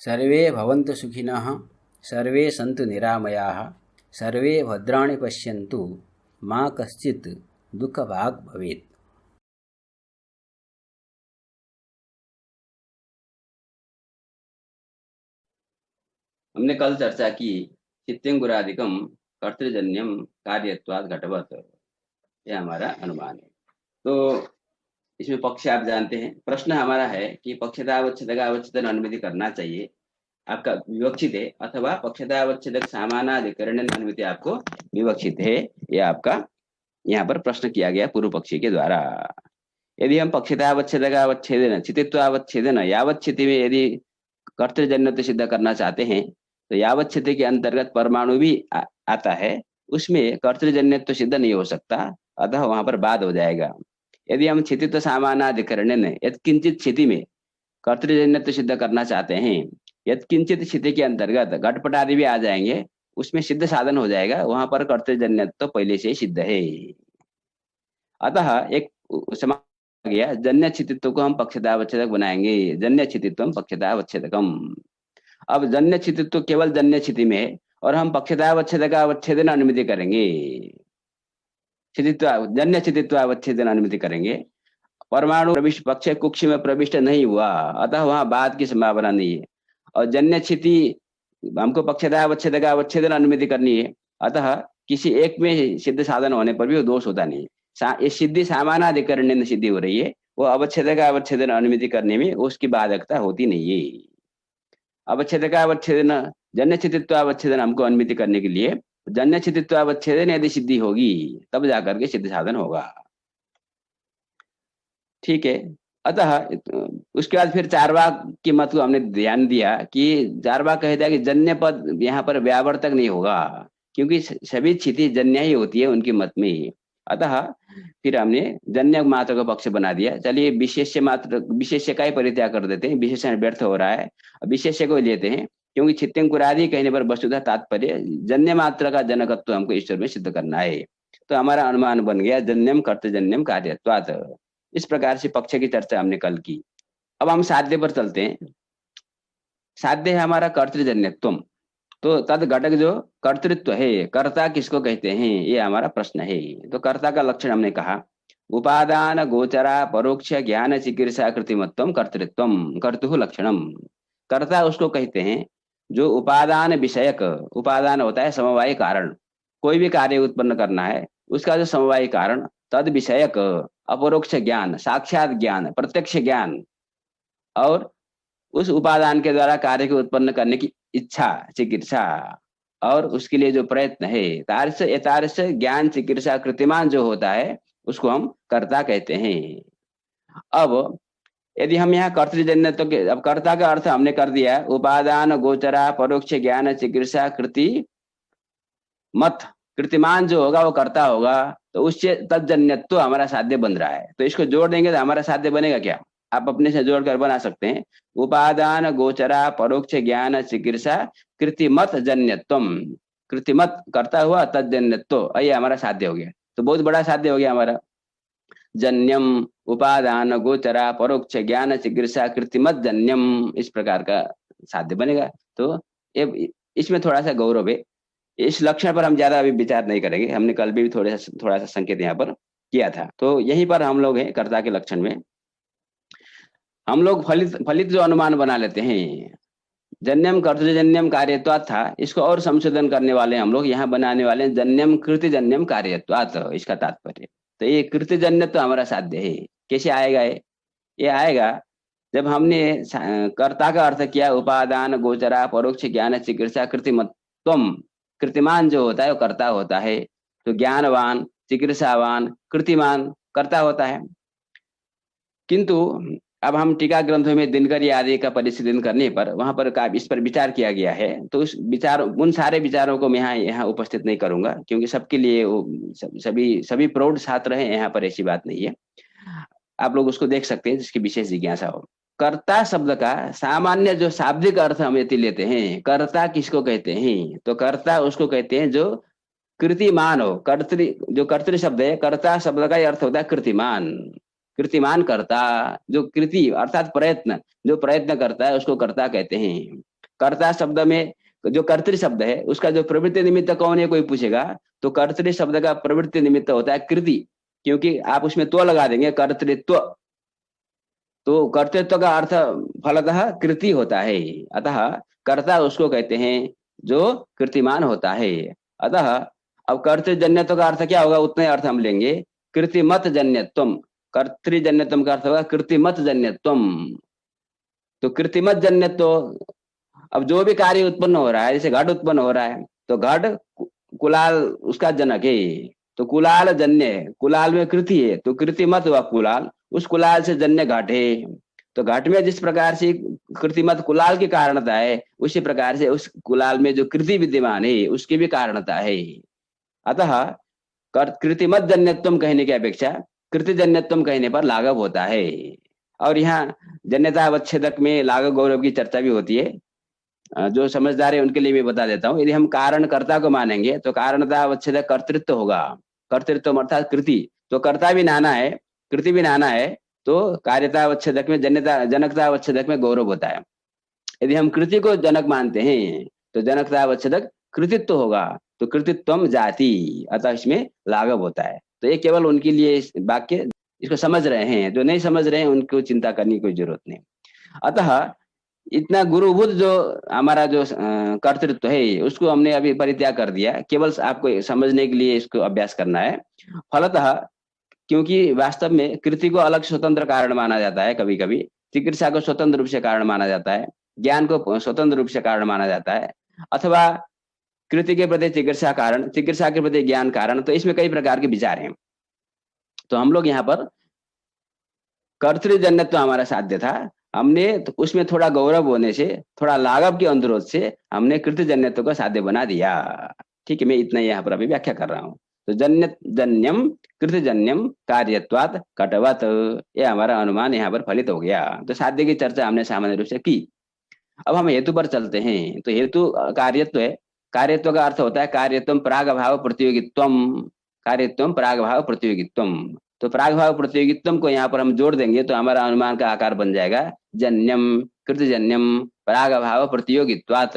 सर्वे भवन्तु सुखिनः, सर्वे सन्तु निरामयाः, सर्वे भद्राणि पश्यन्तु, मा कश्चित् दुःखभाग् भवेत्। हमने कल चर्चा की चित्तिंगुरादिकम कर्तृजन्यम कार्यत्वाद घटवत, यह हमारा अनुमान है। तो इसमें पक्ष आप जानते हैं। प्रश्न हमारा है कि पक्षतावच्छेदक अवच्छेदन अनुमति करना चाहिए, आपका विवक्षित है, अथवा पक्षतावच्छेदक सामानाधिकरण अनुमति आपको विवक्षित है। यह आपका यहाँ पर प्रश्न किया गया पूर्व पक्षी के द्वारा। यदि हम पक्षतावच्छेदक अवच्छेदन चितित्वावच्छेदन यावच्छिति में यदि कर्तृजन्य सिद्ध करना चाहते हैं तो यावच्छिति के अंतर्गत परमाणु भी आता है, उसमें कर्तृजन्यत्व सिद्ध नहीं हो सकता, अतः वहां पर बाद हो जाएगा। यदि हम क्षितित्व सामानाधिकरण यत्किंचित क्षिति में कर्तृजन्यत्व सिद्ध करना चाहते हैं, यत्किंचित क्षिति के अंतर्गत घटपट आदि भी आ जाएंगे, उसमें सिद्ध साधन हो जाएगा, वहां पर कर्तृजन्यत्व पहले से ही सिद्ध है। अतः एक समा गया जन्य क्षितित्व को हम पक्षतावच्छेदक बनाएंगे, जन्य क्षितित्व पक्षतावच्छेदकम। अब जन्य क्षितित्व केवल जन्य स्थिति में है और हम पक्षतावच्छेदक अवच्छेदन अनुमति करेंगे, जन्य क्षितित्व अवच्छेदन अनुमति करेंगे। परमाणु प्रविष्ट पक्ष कुक्ष में प्रविष्ट नहीं हुआ, अतः वहां बाद की संभावना नहीं है। और जन्य स्थिति हमको पक्षतावच्छेदक अवच्छेदन अनुमति करनी है, अतः किसी एक में सिद्ध साधन होने पर भी वो दोष होता नहीं है। ये सिद्धि सामानाधिकरण सिद्धि हो रही है, वो अवच्छेदक अवच्छेदन अनुमति करने में उसकी बाधकता होती नहीं है। अवच्छेदक अवच्छेदन जन्य स्थितित्व अवच्छेदन हमको अनुमति करने के लिए जन्य स्थितित्व अवच्छेदन यदि सिद्धि होगी तब जाकर के सिद्ध साधन होगा। ठीक है। अतः उसके बाद फिर चारवाक के मत को हमने ध्यान दिया कि चारवाक कहता है कि जन्य पद यहाँ पर व्यावर्तक नहीं होगा, क्योंकि सभी स्थिति जन्य ही होती है उनके मत में। अतः फिर हमने जन्य मात्र का पक्ष बना दिया। चलिए विशेष्य मात्र, विशेष्य का ही परित्याग कर देते हैं, विशेषण व्यर्थ हो रहा है, विशेष्य को लेते हैं, क्योंकि छित्तिंकुरादि कहने पर वस्तुतः तात्पर्य जन्य मात्र का जनकत्व हमको ईश्वर में सिद्ध करना है। तो हमारा अनुमान बन गया जन्यम कर्तजन्यम कार्यत्वात्। इस प्रकार से पक्ष की चर्चा हमने कल की। अब हम साध्य पर चलते हैं। साध्य है हमारा कर्तृजन्यत्व, तो तद घटक जो कर्तृत्व है, कर्ता किसको कहते हैं, ये हमारा प्रश्न है। तो कर्ता का लक्षण हमने कहा उपादान गोचरा परोक्ष ज्ञान चिकीर्षा कृतिमत्व कर्तृत्व कर्तु लक्षणम। कर्ता उसको कहते हैं जो उपादान विषयक, उपादान होता है समवायी कारण, कोई भी कार्य उत्पन्न करना है उसका जो समवायी कारण, तद विषयक अपरोक्ष ज्ञान, साक्षात ज्ञान, प्रत्यक्ष ज्ञान, और उस उपादान के द्वारा कार्य को उत्पन्न करने की इच्छा चिकित्सा, और उसके लिए जो प्रयत्न है तारस यथारस ज्ञान चिकित्सा कृतिमान जो होता है उसको हम कर्ता कहते हैं। अब यदि हम यहाँ कर्तृजन्य, तो अब कर्ता का अर्थ हमने कर दिया उपादान गोचरा परोक्ष ज्ञान चिकित्सा कृति मत, कृतिमान जो होगा वो कर्ता होगा, तो उससे तज्जन्यत्व हमारा साध्य बन रहा है। तो इसको जोड़ देंगे तो हमारा साध्य बनेगा क्या, आप अपने से जोड़कर बना सकते हैं। उपादान गोचरा परोक्ष ज्ञान चिकित्सा कृतिमत जन्यत्वम, कृतिमत करता हुआ तज्जन्यत्व, ये हमारा साध्य हो गया। तो बहुत बड़ा साध्य हो गया हमारा, जन्यम उपादान गोचरा परोक्ष ज्ञान चिकित्सा कृतिमत जन्यम, इस प्रकार का साध्य बनेगा। तो इसमें थोड़ा सा गौरव है। इस लक्षण पर हम ज्यादा अभी विचार नहीं करेंगे, हमने कल भी थोड़ा सा संकेत यहाँ पर किया था। तो यहीं पर हम लोग हैं कर्ता के लक्षण में। हम लोग फलित जो अनुमान बना लेते हैं, जन्यम कर्तृजन्यम कार्यत्वात् था, इसको और संशोधन करने वाले हम लोग यहाँ बनाने वाले हैं जन्यम कृतिजन्यम कार्यत्वात्, इसका तात्पर्य। तो ये कृतिजन्य तो हमारा साध्य है। कैसे आएगा ये आएगा जब हमने कर्ता का अर्थ किया उपादान गोचरा परोक्ष ज्ञान चिकित्सा कृतिमत्वम, कृतिमान जो होता है वो कर्ता होता है, तो ज्ञानवान चिकित्सावान कृतिमान कर्ता होता है। किंतु अब हम टीका ग्रंथों में दिनकरी आदि का परिशीलन करने पर वहां पर इस पर विचार किया गया है, तो उस विचार उन सारे विचारों को मैं यहाँ उपस्थित नहीं करूंगा, क्योंकि सबके लिए सभी प्रौढ़ छात्र हैं, यहाँ पर ऐसी बात नहीं है। आप लोग उसको देख सकते हैं जिसकी विशेष जिज्ञासा हो। कर्ता शब्द का सामान्य जो शाब्दिक अर्थ हम यदि लेते हैं, कर्ता किसको कहते हैं, तो कर्ता उसको कहते हैं जो कृतिमान हो। जो कर्तृ शब्द है, कर्ता शब्द का अर्थ होता है कृतिमान, कृतिमान कर्ता, जो कृति अर्थात प्रयत्न, जो प्रयत्न करता है उसको कर्ता कहते हैं। कर्ता शब्द में जो कर्तृ शब्द है उसका जो प्रवृत्ति निमित्त कौन है कोई पूछेगा, तो कर्तृ शब्द का प्रवृत्ति निमित्त होता है कृति, क्योंकि आप उसमें त्व लगा देंगे, कर्तृत्व, तो कर्तृत्व का अर्थ फलतः कृति होता है। अतः कर्ता उसको कहते हैं जो कृतिमान होता है। अतः अब कर्तृजन्यत्व का अर्थ क्या होगा, उतने अर्थ हम लेंगे, कृतिमत जन्यत्वम, कर्तृजन्यत्वम का अर्थ होगा कृतिमत जन्यत्वम। तो कृतिमत जन्यत्व, अब जो भी कार्य उत्पन्न हो रहा है, जैसे घट उत्पन्न हो रहा है तो घट कुलाल उसका जनक है, तो कुलाल जन्य है, कुलाल में कृति है तो कृतिमत हुआ कुलाल, उस कुलाल से जन्य घट है। तो घट में जिस प्रकार से कृतिमत कुलाल की कारणता है, उसी प्रकार से उस कुलाल में जो कृति विद्यमान है उसकी भी कारणता है। अतः कृतिमत जन्यत्वम कहने की अपेक्षा कृतिजन्यत्वम कहने पर लाघव होता है। और यहाँ जन्यता अवच्छेदक में लाघव गौरव की चर्चा भी होती है, जो समझदार है उनके लिए मैं बता देता हूँ। यदि हम कारणकर्ता को मानेंगे तो कारणता अवच्छेदक कर्तृत्व होगा, कर्तृत्व अर्थात कृति, तो कर्ता भी नाना है, कृति भी नाना है, तो कार्यता अवच्छेदक में जनकता अवच्छेदक में गौरव होता है। यदि हम कृति को जनक मानते हैं तो जनकता अवच्छेदक कृतित्व होगा, तो कृतित्वम जाति, अतः इसमें लाघव होता है। तो ये केवल उनके लिए वाक्य, इसको समझ रहे हैं, जो नहीं समझ रहे हैं उनको चिंता करने की कोई जरूरत नहीं। अतः इतना गुरुभूत जो हमारा जो कर्तृत्व है उसको हमने अभी परित्याग कर दिया, केवल आपको समझने के लिए इसको अभ्यास करना है। फलतः क्योंकि वास्तव में कृति को अलग स्वतंत्र कारण माना जाता है, कभी कभी चिकित्सा को स्वतंत्र रूप से कारण माना जाता है, ज्ञान को स्वतंत्र रूप से कारण माना जाता है, अथवा कृति के प्रति चिकित्सा कारण, चिकित्सा के प्रति ज्ञान कारण, तो इसमें कई प्रकार के विचार हैं। तो हम लोग यहाँ पर कर्तृजन्यत्व हमारा साध्य था, हमने तो उसमें थोड़ा गौरव होने से, थोड़ा लाघव के अनुरोध से हमने कृतजन्यत्व को साध्य बना दिया। ठीक है, मैं इतना यहाँ पर अभी व्याख्या कर रहा हूँ। तो जन्यम कृतजन्यम कार्यत्वात् कटवत, ये हमारा अनुमान यहाँ पर फलित हो गया। तो साध्य की चर्चा हमने सामान्य रूप से की। अब हम हेतु पर चलते हैं। तो हेतु कार्यत्व है, कार्यत्व का अर्थ होता है कार्यत्वम प्रागभाव प्रतियोगित्वम, कार्यत्वम प्रागभाव प्रतियोगित्वम। तो प्रागभाव प्रतियोगित्वम को यहाँ पर हम जोड़ देंगे तो हमारा अनुमान का आकार बन जाएगा जन्यम कृतजन्यम प्रागभाव प्रतियोगित्वात्,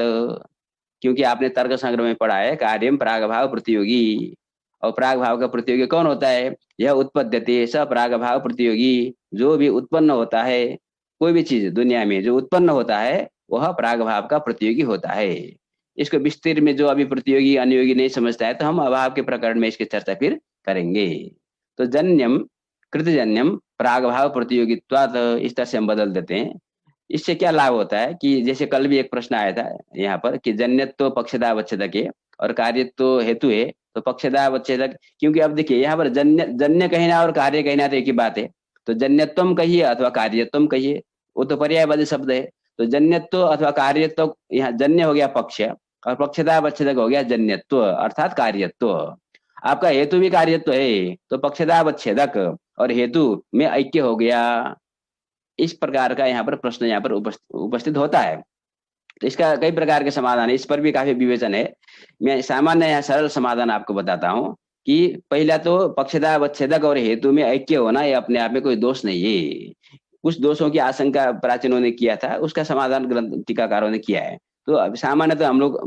क्योंकि आपने तर्क संग्रह में पढ़ा है कार्यम प्रागभाव प्रतियोगी, और प्रागभाव का प्रतियोगी कौन होता है, यह उत्पद्यते स प्रागभाव प्रतियोगी, जो भी उत्पन्न होता है, कोई भी चीज दुनिया में जो उत्पन्न होता है वह प्रागभाव का प्रतियोगी होता है। इसको विस्तीर्ण में जो अभी प्रतियोगी अनुयोगी नहीं समझता है तो हम अभाव के प्रकरण में इसकी चर्चा फिर करेंगे। तो जन्यम कृतजन्यम प्रागभाव प्रतियोगित्वात्, इस तरह से हम बदल देते हैं। इससे क्या लाभ होता है कि जैसे कल भी एक प्रश्न आया था यहाँ पर कि जन्यत्व पक्षता अवच्छेदक है और कार्यत्व हेतु है, तो पक्षता अवच्छेदक, क्योंकि अब देखिए यहाँ पर जन्य कहना और कार्य कहना तो एक ही बात है। तो जन्यत्वम कहिए अथवा कार्यत्वम कहिए, वो तो पर्यायवाची शब्द है। तो जन्यत्व अथवा कार्यत्व, यहाँ जन्य हो गया पक्ष और पक्षता अवच्छेदक हो गया जन्यत्व अर्थात कार्यत्व। आपका हेतु भी कार्यत्व है तो पक्षता अवच्छेदक और हेतु में ऐक्य हो गया। इस प्रकार का यहाँ पर प्रश्न यहाँ पर उपस्थित होता है। तो इसका कई प्रकार के समाधान है, इस पर भी काफी विवेचन है। मैं सामान्य यहाँ सरल समाधान आपको बताता हूँ कि पहला तो पक्षता अवच्छेदक और हेतु में ऐक्य होना ये अपने आप में कोई दोष नहीं है। कुछ दोषों की आशंका प्राचीनों ने किया था, उसका समाधान ग्रंथ टीकाकारों ने किया है। तो सामान्य तो हम लोग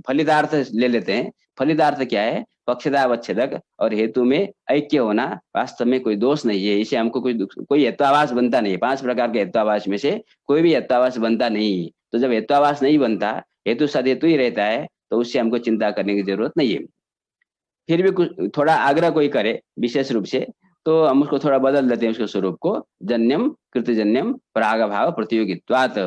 फलितार्थ ले लेते हैं। फलितार्थ क्या है, पक्षता अवच्छेदक और हेतु में ऐक्य होना वास्तव में कोई दोष नहीं है, इसे हमको कोई हेत्वाभास बनता नहीं। 5 प्रकार के हेत्वाभास में से कोई भी हेत्वाभास बनता नहीं। तो जब हेत्वाभास नहीं बनता, हेतु सदहेतु ही रहता है, तो उससे हमको चिंता करने की जरूरत नहीं है। फिर भी कुछ थोड़ा आग्रह कोई करे विशेष रूप से तो हम उसको थोड़ा बदल देते हैं, उसके स्वरूप को जन्यम कृतजन्यम प्रागभाव प्रतियोगित्वात्,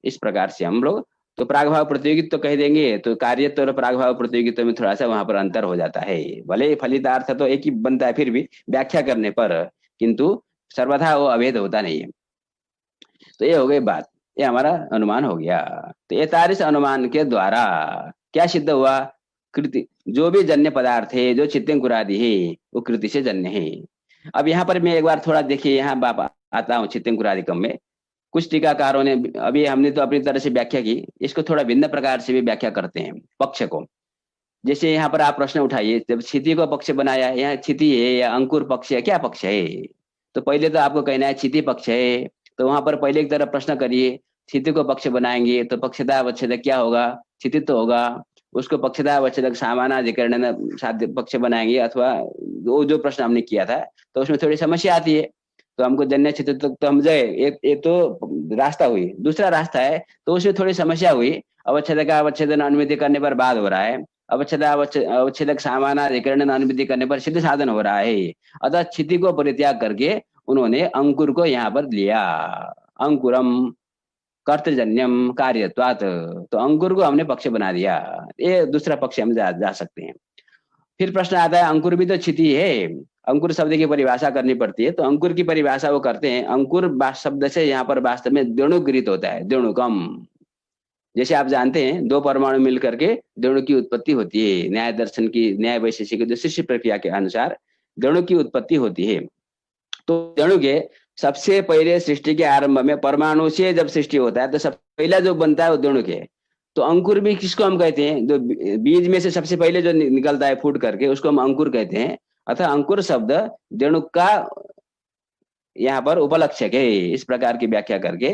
इस प्रकार से हम लोग। तो प्रागभाव प्रतियोगित्व कह देंगे तो कार्यत्व और प्रागभाव प्रतियोगित्व में थोड़ा सा वहां पर अंतर हो जाता है। भले फलितार्थ तो एक ही बनता है फिर भी व्याख्या करने पर, किंतु सर्वथा वो अभेद होता नहीं है। तो ये हो गई बात, ये हमारा अनुमान हो गया। तो ये तारिस अनुमान के द्वारा क्या सिद्ध हुआ, कृति जो भी जन्य पदार्थ है, जो चित्तंकुरादि है, वो कृति से जन्य है। अब यहाँ पर मैं एक बार थोड़ा देखिए, यहाँ बाप आता हूँ चित्तंकुरादिकम में। कुछ टीकाकारों ने, अभी हमने तो अपनी तरह से व्याख्या की, इसको थोड़ा भिन्न प्रकार से भी व्याख्या करते हैं पक्ष को। जैसे यहाँ पर आप प्रश्न उठाइए, जब क्षिति को पक्ष बनाया, यहाँ क्षिति है या अंकुर पक्ष है, क्या पक्ष है? तो पहले तो आपको कहना है क्षिति पक्ष है, तो वहां पर पहले एक तरफ प्रश्न करिए, स्थिति को पक्ष बनाएंगे तो पक्षता अवच्छेदक क्या होगा, स्थिति तो होगा। उसको पक्षता अवच्छेदक समानाधिकरण साध्य पक्ष बनाएंगे, अथवा वो जो प्रश्न हमने किया था तो उसमें थोड़ी समस्या आती है। तो हमको जन्य स्थिति तक तो हम गए, एक तो रास्ता हुई। दूसरा रास्ता है तो उसमें थोड़ी समस्या हुई। अवच्छेद का अवच्छेदन अनुमिति करने पर बाद हो रहा है, अवच्छेदक समानाधिकरण अनुमिति करने पर सिद्ध साधन हो रहा है। अतः स्थिति को परित्याग करके उन्होंने अंकुर को यहाँ पर लिया। अंकुरम कर्तजन्यम कार्यत्वात्, तो अंकुर को हमने पक्ष बना दिया। ये दूसरा पक्ष हम जा सकते हैं। फिर प्रश्न आता है, अंकुर भी तो क्षिति है, अंकुर शब्द की परिभाषा करनी पड़ती है। तो अंकुर की परिभाषा वो करते हैं, अंकुर शब्द से यहाँ पर वास्तव में द्विणुक गृहीत होता है, द्विणुकम। जैसे आप जानते हैं दो परमाणु मिलकर के द्विणुक की उत्पत्ति होती है। न्याय दर्शन की, न्याय वैशेषिक जो सृष्टि प्रक्रिया के अनुसार द्विणुक की उत्पत्ति होती है। तो द्विणुक के सबसे पहले सृष्टि के आरंभ में परमाणु से जब सृष्टि होता है तो सब पहला जो बनता है वो द्विणुक है। तो अंकुर भी किसको हम कहते हैं, जो बीज में से सबसे पहले जो निकलता है फूट करके, उसको हम अंकुर कहते हैं। अतः अंकुर शब्द द्विणुक का यहाँ पर उपलक्षक है। इस प्रकार की व्याख्या करके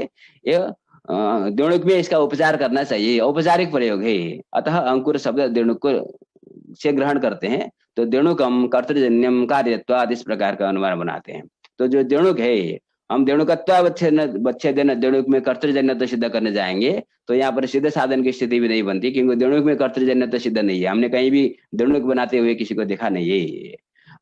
द्विणुक में इसका उपचार करना चाहिए, औपचारिक प्रयोग है। अतः अंकुर शब्द द्विणुक को से ग्रहण करते हैं। तो द्विणुकम कर्तृजन्यम कार्यत्वाद, इस प्रकार का अनुमान बनाते हैं। तो जो द्विणुक है, हम द्विणुकत्वावच्छेदन द्विणुक में कर्तृजन्य सिद्ध करने जाएंगे तो यहाँ पर सिद्ध साधन की स्थिति भी नहीं बनती, क्योंकि द्विणुक में कर्तृजन्य सिद्ध नहीं है। हमने कहीं भी द्विणुक बनाते हुए किसी को देखा नहीं है।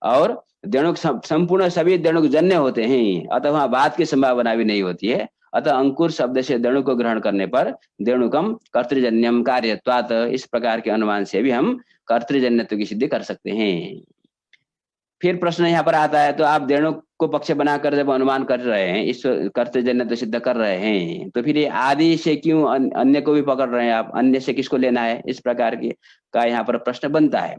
और द्विणुक संपूर्ण सभी द्विणुक जन्य होते हैं, अतः वहां बात की संभावना भी नहीं होती है। अतः अंकुर शब्द से द्विणुक को ग्रहण करने पर द्विणुकम कर्तृजन्यम कार्यत्वात्, इस प्रकार के अनुमान से भी हम कर्तृजन्यत्व की सिद्धि कर सकते हैं। फिर प्रश्न यहाँ पर आता है, तो आप द्विणुक को पक्ष बनाकर जब अनुमान कर रहे हैं, इस कर्तृजन्यत्व सिद्ध कर रहे हैं, तो फिर ये आदि से क्यों अन्य को भी पकड़ रहे हैं आप, अन्य से किसको लेना है, इस प्रकार की का यहाँ पर प्रश्न बनता है।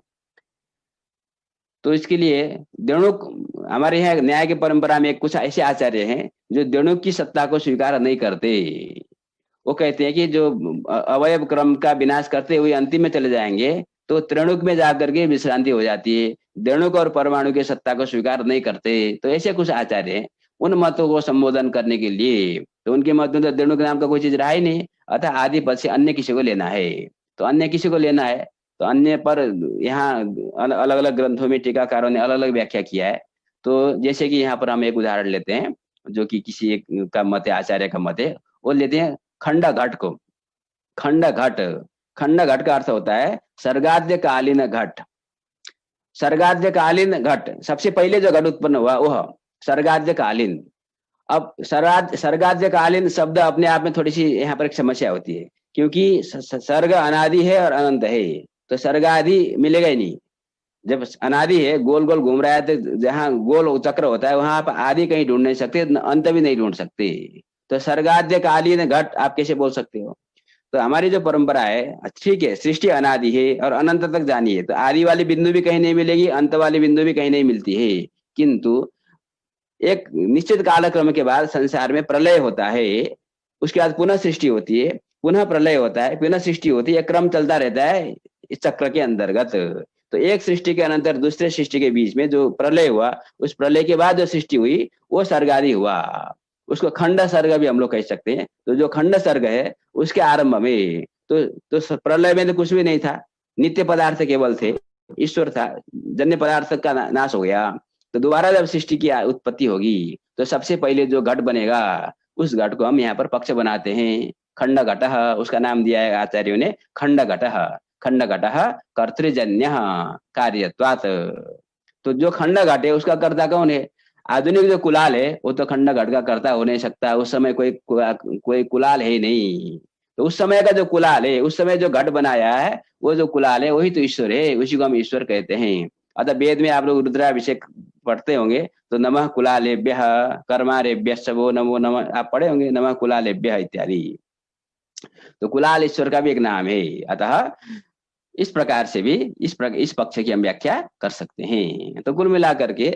तो इसके लिए द्विणुक, हमारे यहाँ न्याय की परंपरा में कुछ ऐसे आचार्य हैं जो द्विणुक की सत्ता को स्वीकार नहीं करते। वो कहते हैं कि जो अवयव क्रम का विनाश करते हुए अंतिम में चले जाएंगे तो त्रिणुक में जाकर के विश्रांति हो जाती है। द्विणुक और परमाणु की सत्ता को स्वीकार नहीं करते। तो ऐसे कुछ आचार्य हैं, उन मतों को संबोधन करने के लिए, तो उनके मत में तो द्विणुक नाम का कोई चीज रहा ही नहीं। अतः आदि पद से अन्य किसी को लेना है। तो अन्य किसी को लेना है तो अन्य पर यहाँ अलग अलग ग्रंथों में टीकाकारों ने अलग अलग व्याख्या किया है। तो जैसे कि यहाँ पर हम एक उदाहरण लेते हैं, जो कि किसी एक का मत है, आचार्य का मत है। वो लेते हैं खंड घट को। खंड घट का अर्थ होता है सर्गाद्य कालीन घट। सर्गाद्य कालीन घट, सबसे पहले जो घट उत्पन्न हुआ वह सर्गाद्य कालीन। अब सर्गाद्य कालीन शब्द अपने आप में थोड़ी सी यहाँ पर एक समस्या होती है, क्योंकि सर्ग अनादि है और अनंत है, तो सर्गादि मिलेगा ही नहीं। जब अनादि है, गोल गोल घूम रहा है, तो जहाँ गोल चक्र होता है वहां आप आदि कहीं ढूंढ नहीं सकते, अंत भी नहीं ढूंढ सकते। तो सर्गाद्य कालीन घट आप कैसे बोल सकते हो। तो हमारी जो परंपरा है, ठीक है, सृष्टि अनादि है और अनंत तक जानी है, तो आदि वाली बिंदु भी कहीं नहीं मिलेगी, अंत वाली बिंदु भी कहीं नहीं मिलती है। किंतु एक निश्चित कालक्रम के बाद संसार में प्रलय होता है, उसके बाद पुनः सृष्टि होती है, पुनः प्रलय होता है, पुनः सृष्टि होती है, क्रम चलता रहता है इस चक्र के अंतर्गत। तो एक सृष्टि के अनंतर दूसरे सृष्टि के बीच में जो प्रलय हुआ, उस प्रलय के बाद जो सृष्टि हुई वो सर्गादि हुआ। उसको खंड सर्ग भी हम लोग कह सकते हैं। तो जो खंड सर्ग है उसके आरंभ में तो प्रलय में तो कुछ भी नहीं था, नित्य पदार्थ केवल थे, ईश्वर था, जन्य पदार्थ का नाश हो गया। तो दोबारा जब सृष्टि की उत्पत्ति होगी तो सबसे पहले जो घट बनेगा उस घट को हम यहाँ पर पक्ष बनाते हैं, खंड घट। उसका नाम दिया है आचार्यों ने खंड घट। खंड घट कर्तृजन्य कार्यत्वात्। तो जो खंड घट है उसका कर्ता कौन है। आधुनिक जो कुलाल है वो तो खंड घट का कर्ता हो नहीं सकता, उस समय कोई कुलाल है नहीं। तो उस समय का जो कुलाल है, उस समय जो घट बनाया है वो जो कुलाल है वही तो ईश्वर है, उसी को हम ईश्वर कहते हैं। अतः वेद में आप लोग रुद्राभिषेक पढ़ते होंगे तो नमः कुलालेभ्यः कर्मारेभ्यश्च वो नमो नमः आप पढ़े होंगे, नमः कुलालेभ्यः इत्यादि। तो कुलाल ईश्वर का भी एक नाम है। अतः इस प्रकार से भी इस पक्ष की हम व्याख्या कर सकते हैं। तो कुल मिलाकर के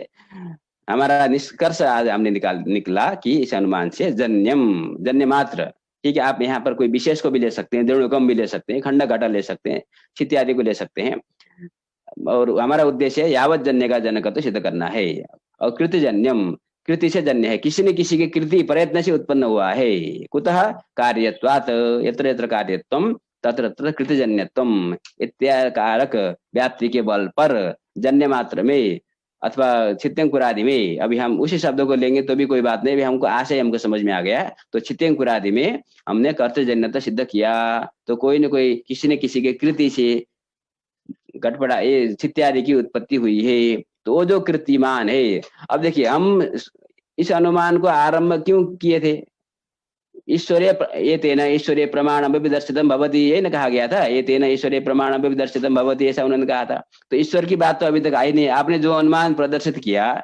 हमारा निष्कर्ष आज हमने निकला कि इस अनुमान से जन्य मात्र, ठीक है, आप यहाँ पर कोई विशेष को भी ले सकते हैं, द्विणुकम भी ले सकते हैं, खंड घटा ले सकते हैं, क्षिति आदि को ले सकते हैं। और हमारा उद्देश्य है यावत जन्य का जनकत्व सिद्ध करना है। और कृतजन्यम, कृति से जन्य है, किसी न किसी की कृति प्रयत्न से उत्पन्न हुआ है। कुतः कार्यत्वात्, यत्र यत्र कार्यत्वम तत्र तत्र कृतिजन्यत्वम इत्यादि कारक व्याप्ति के बल पर जन्य मात्र में अथवा छित्यंकुरादि में, अभी हम उसी शब्दों को लेंगे तो भी कोई बात नहीं, अभी हमको आशय हमको समझ में आ गया। तो छित्यंकुरादि में हमने कर्तजन्यता सिद्ध किया, तो कोई न कोई किसी न किसी के कृति से घटपटा ये छित्यादि की उत्पत्ति हुई है, तो वो जो कृतिमान है। अब देखिए हम इस अनुमान को आरंभ क्यों किए थे? ईश्वरीय ये तेना ईश्वरीय प्रमाण विदर्शितम भवति, ये न कहा गया था, ये तेना ईश्वरीय प्रमाण विदर्शितम भवति, ऐसा उन्होंने कहा था। तो ईश्वर की बात तो अभी तक आई नहीं। आपने जो अनुमान प्रदर्शित किया,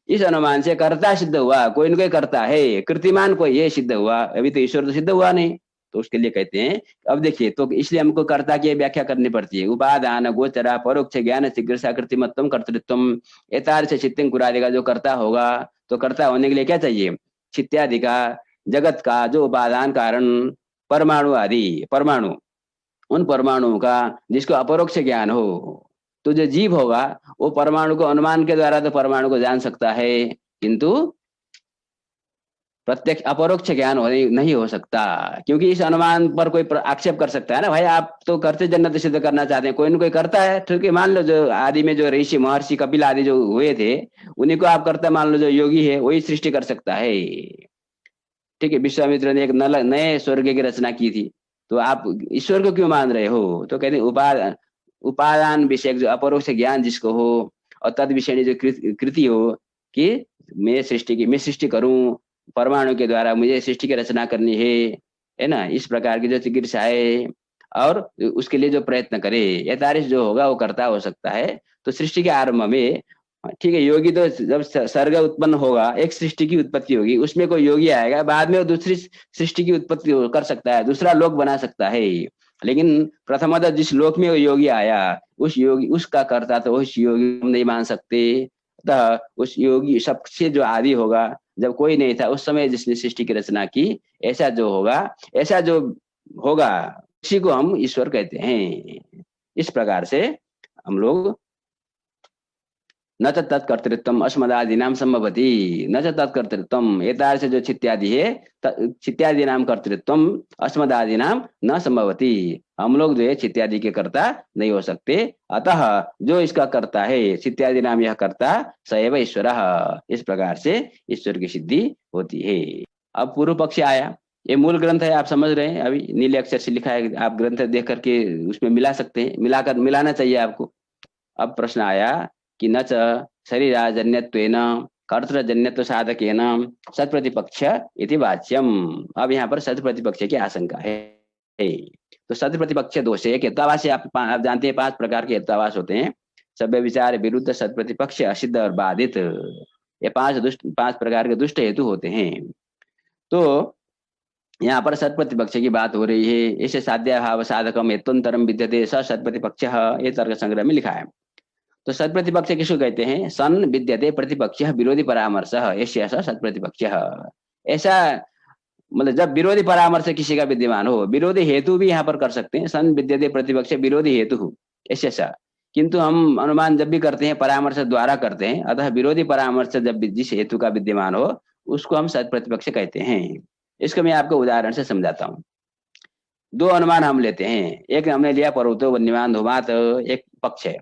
इस अनुमान से कर्ता सिद्ध हुआ, कोई न कोई कर्ता है, कृतिमान कोई है सिद्ध हुआ, अभी तो ईश्वर तो सिद्ध हुआ नहीं। तो उसके लिए कहते हैं, अब देखिए, तो इसलिए हमको कर्ता की व्याख्या करनी पड़ती है। उपादान गोचरा परोक्ष ज्ञान शीघ्रता कृतिमत्वम कर्तृत्वम, एतार से चित्तंकुरादि का जो कर्ता होगा, तो कर्ता होने के लिए क्या चाहिए? चित्त्यादि का, जगत का जो उपादान कारण परमाणु आदि, परमाणु, उन परमाणुओं का जिसको अपरोक्ष ज्ञान हो, तो जो जीव होगा वो परमाणु को अनुमान के द्वारा तो परमाणु को जान सकता है, किंतु प्रत्यक्ष अपरोक्ष ज्ञान नहीं हो सकता, क्योंकि इस अनुमान पर कोई आक्षेप कर सकता है ना, भाई आप तो करते जन्नत सिद्ध करना चाहते हैं, कोई न कोई करता है, ठीक है, मान लो जो आदि में जो ऋषि महर्षि कपिल आदि जो हुए थे, उन्हीं को आप करता मान लो, जो योगी है वही सृष्टि कर सकता है। ठीक है, विश्वामित्र ने एक नए स्वर्ग की रचना की थी, तो आप ईश्वर को क्यों मान रहे हो? तो कहते उपादान विषय जो अपरोक्ष ज्ञान जिसको हो, और तद विषय जो कृति हो कि मैं सृष्टि करूं, परमाणु के द्वारा मुझे सृष्टि की रचना करनी है ना, इस प्रकार की जो चिकित्सा है, और उसके लिए जो प्रयत्न करे, यथारिश जो होगा वो करता हो सकता है। तो सृष्टि के आरंभ में, ठीक है, योगी तो जब सर्ग उत्पन्न होगा, एक सृष्टि की उत्पत्ति होगी, उसमें कोई योगी आएगा, बाद में वो दूसरी सृष्टि की उत्पत्ति कर सकता है, दूसरा लोक बना सकता है। लेकिन प्रथमतः जिस लोक में वो योगी आया, उस योगी, उसका कर्ता तो उस योगी हम नहीं मान सकते। अतः उस योगी सबसे जो आदि होगा, जब कोई नहीं था उस समय जिसने सृष्टि की रचना की, ऐसा जो होगा उसी को हम ईश्वर कहते हैं। इस प्रकार से हम लोग न च तत्कर्तृत्वम अस्मदादि नाम संभवती, न च तत्कर्तृत्वम, एतार से जो चित्यादि है, चित्यादि नाम कर्तृत्वम अस्मदादि नाम न संभवती, हम लोग जो है चित्यादि के कर्ता नहीं हो सकते। अतः जो इसका कर्ता है, चित्यादि नाम यह कर्ता सएव ईश्वर, इस प्रकार से ईश्वर की सिद्धि होती है। अब पूर्व पक्ष आया, ये मूल ग्रंथ है, आप समझ रहे हैं, अभी नीले अक्षर से लिखा है, आप ग्रंथ देख करके उसमें मिला सकते हैं, मिलाना चाहिए आपको। अब प्रश्न आया कि न च शरीराजन्यत्वेन कर्तृजन्यत्व साधकेन सत्प्रतिपक्ष इति वाच्यम। अब यहाँ पर सत्प्रतिपक्ष की आशंका है। तो सत्प्रतिपक्ष दोष है, हेत्वाभास, आप जानते हैं 5 प्रकार के हेत्वाभास होते हैं, सभ्य विचार, विरुद्ध, सत्प्रतिपक्ष, असिद्ध और बाधित। ये 5 प्रकार के दुष्ट हेतु होते हैं। तो यहाँ पर सत्प्रतिपक्ष की बात हो रही है। इसे साध्याभाव साधकम हेत्वंतरम विद्यते स सत्प्रतिपक्ष, ये तर्क संग्रह में लिखा है। तो सत्प्रतिपक्ष किसको कहते हैं? सन विद्यते प्रतिपक्ष विरोधी परामर्श, ऐसे सत्प्रतिपक्ष। ऐसा मतलब जब विरोधी परामर्श किसी का विद्यमान हो, विरोधी हेतु भी यहाँ पर कर सकते हैं, सन विद्यते प्रतिपक्ष विरोधी हेतु, ऐसा। किंतु हम अनुमान जब भी करते हैं परामर्श द्वारा करते हैं, अतः विरोधी परामर्श जब जिस हेतु का विद्यमान हो उसको हम सत्प्रतिपक्ष कहते हैं। इसको मैं आपको उदाहरण से समझाता हूँ। 2 अनुमान हम लेते हैं, एक हमने लिया पर्वतो वन्यमान धूमात, एक पक्ष है।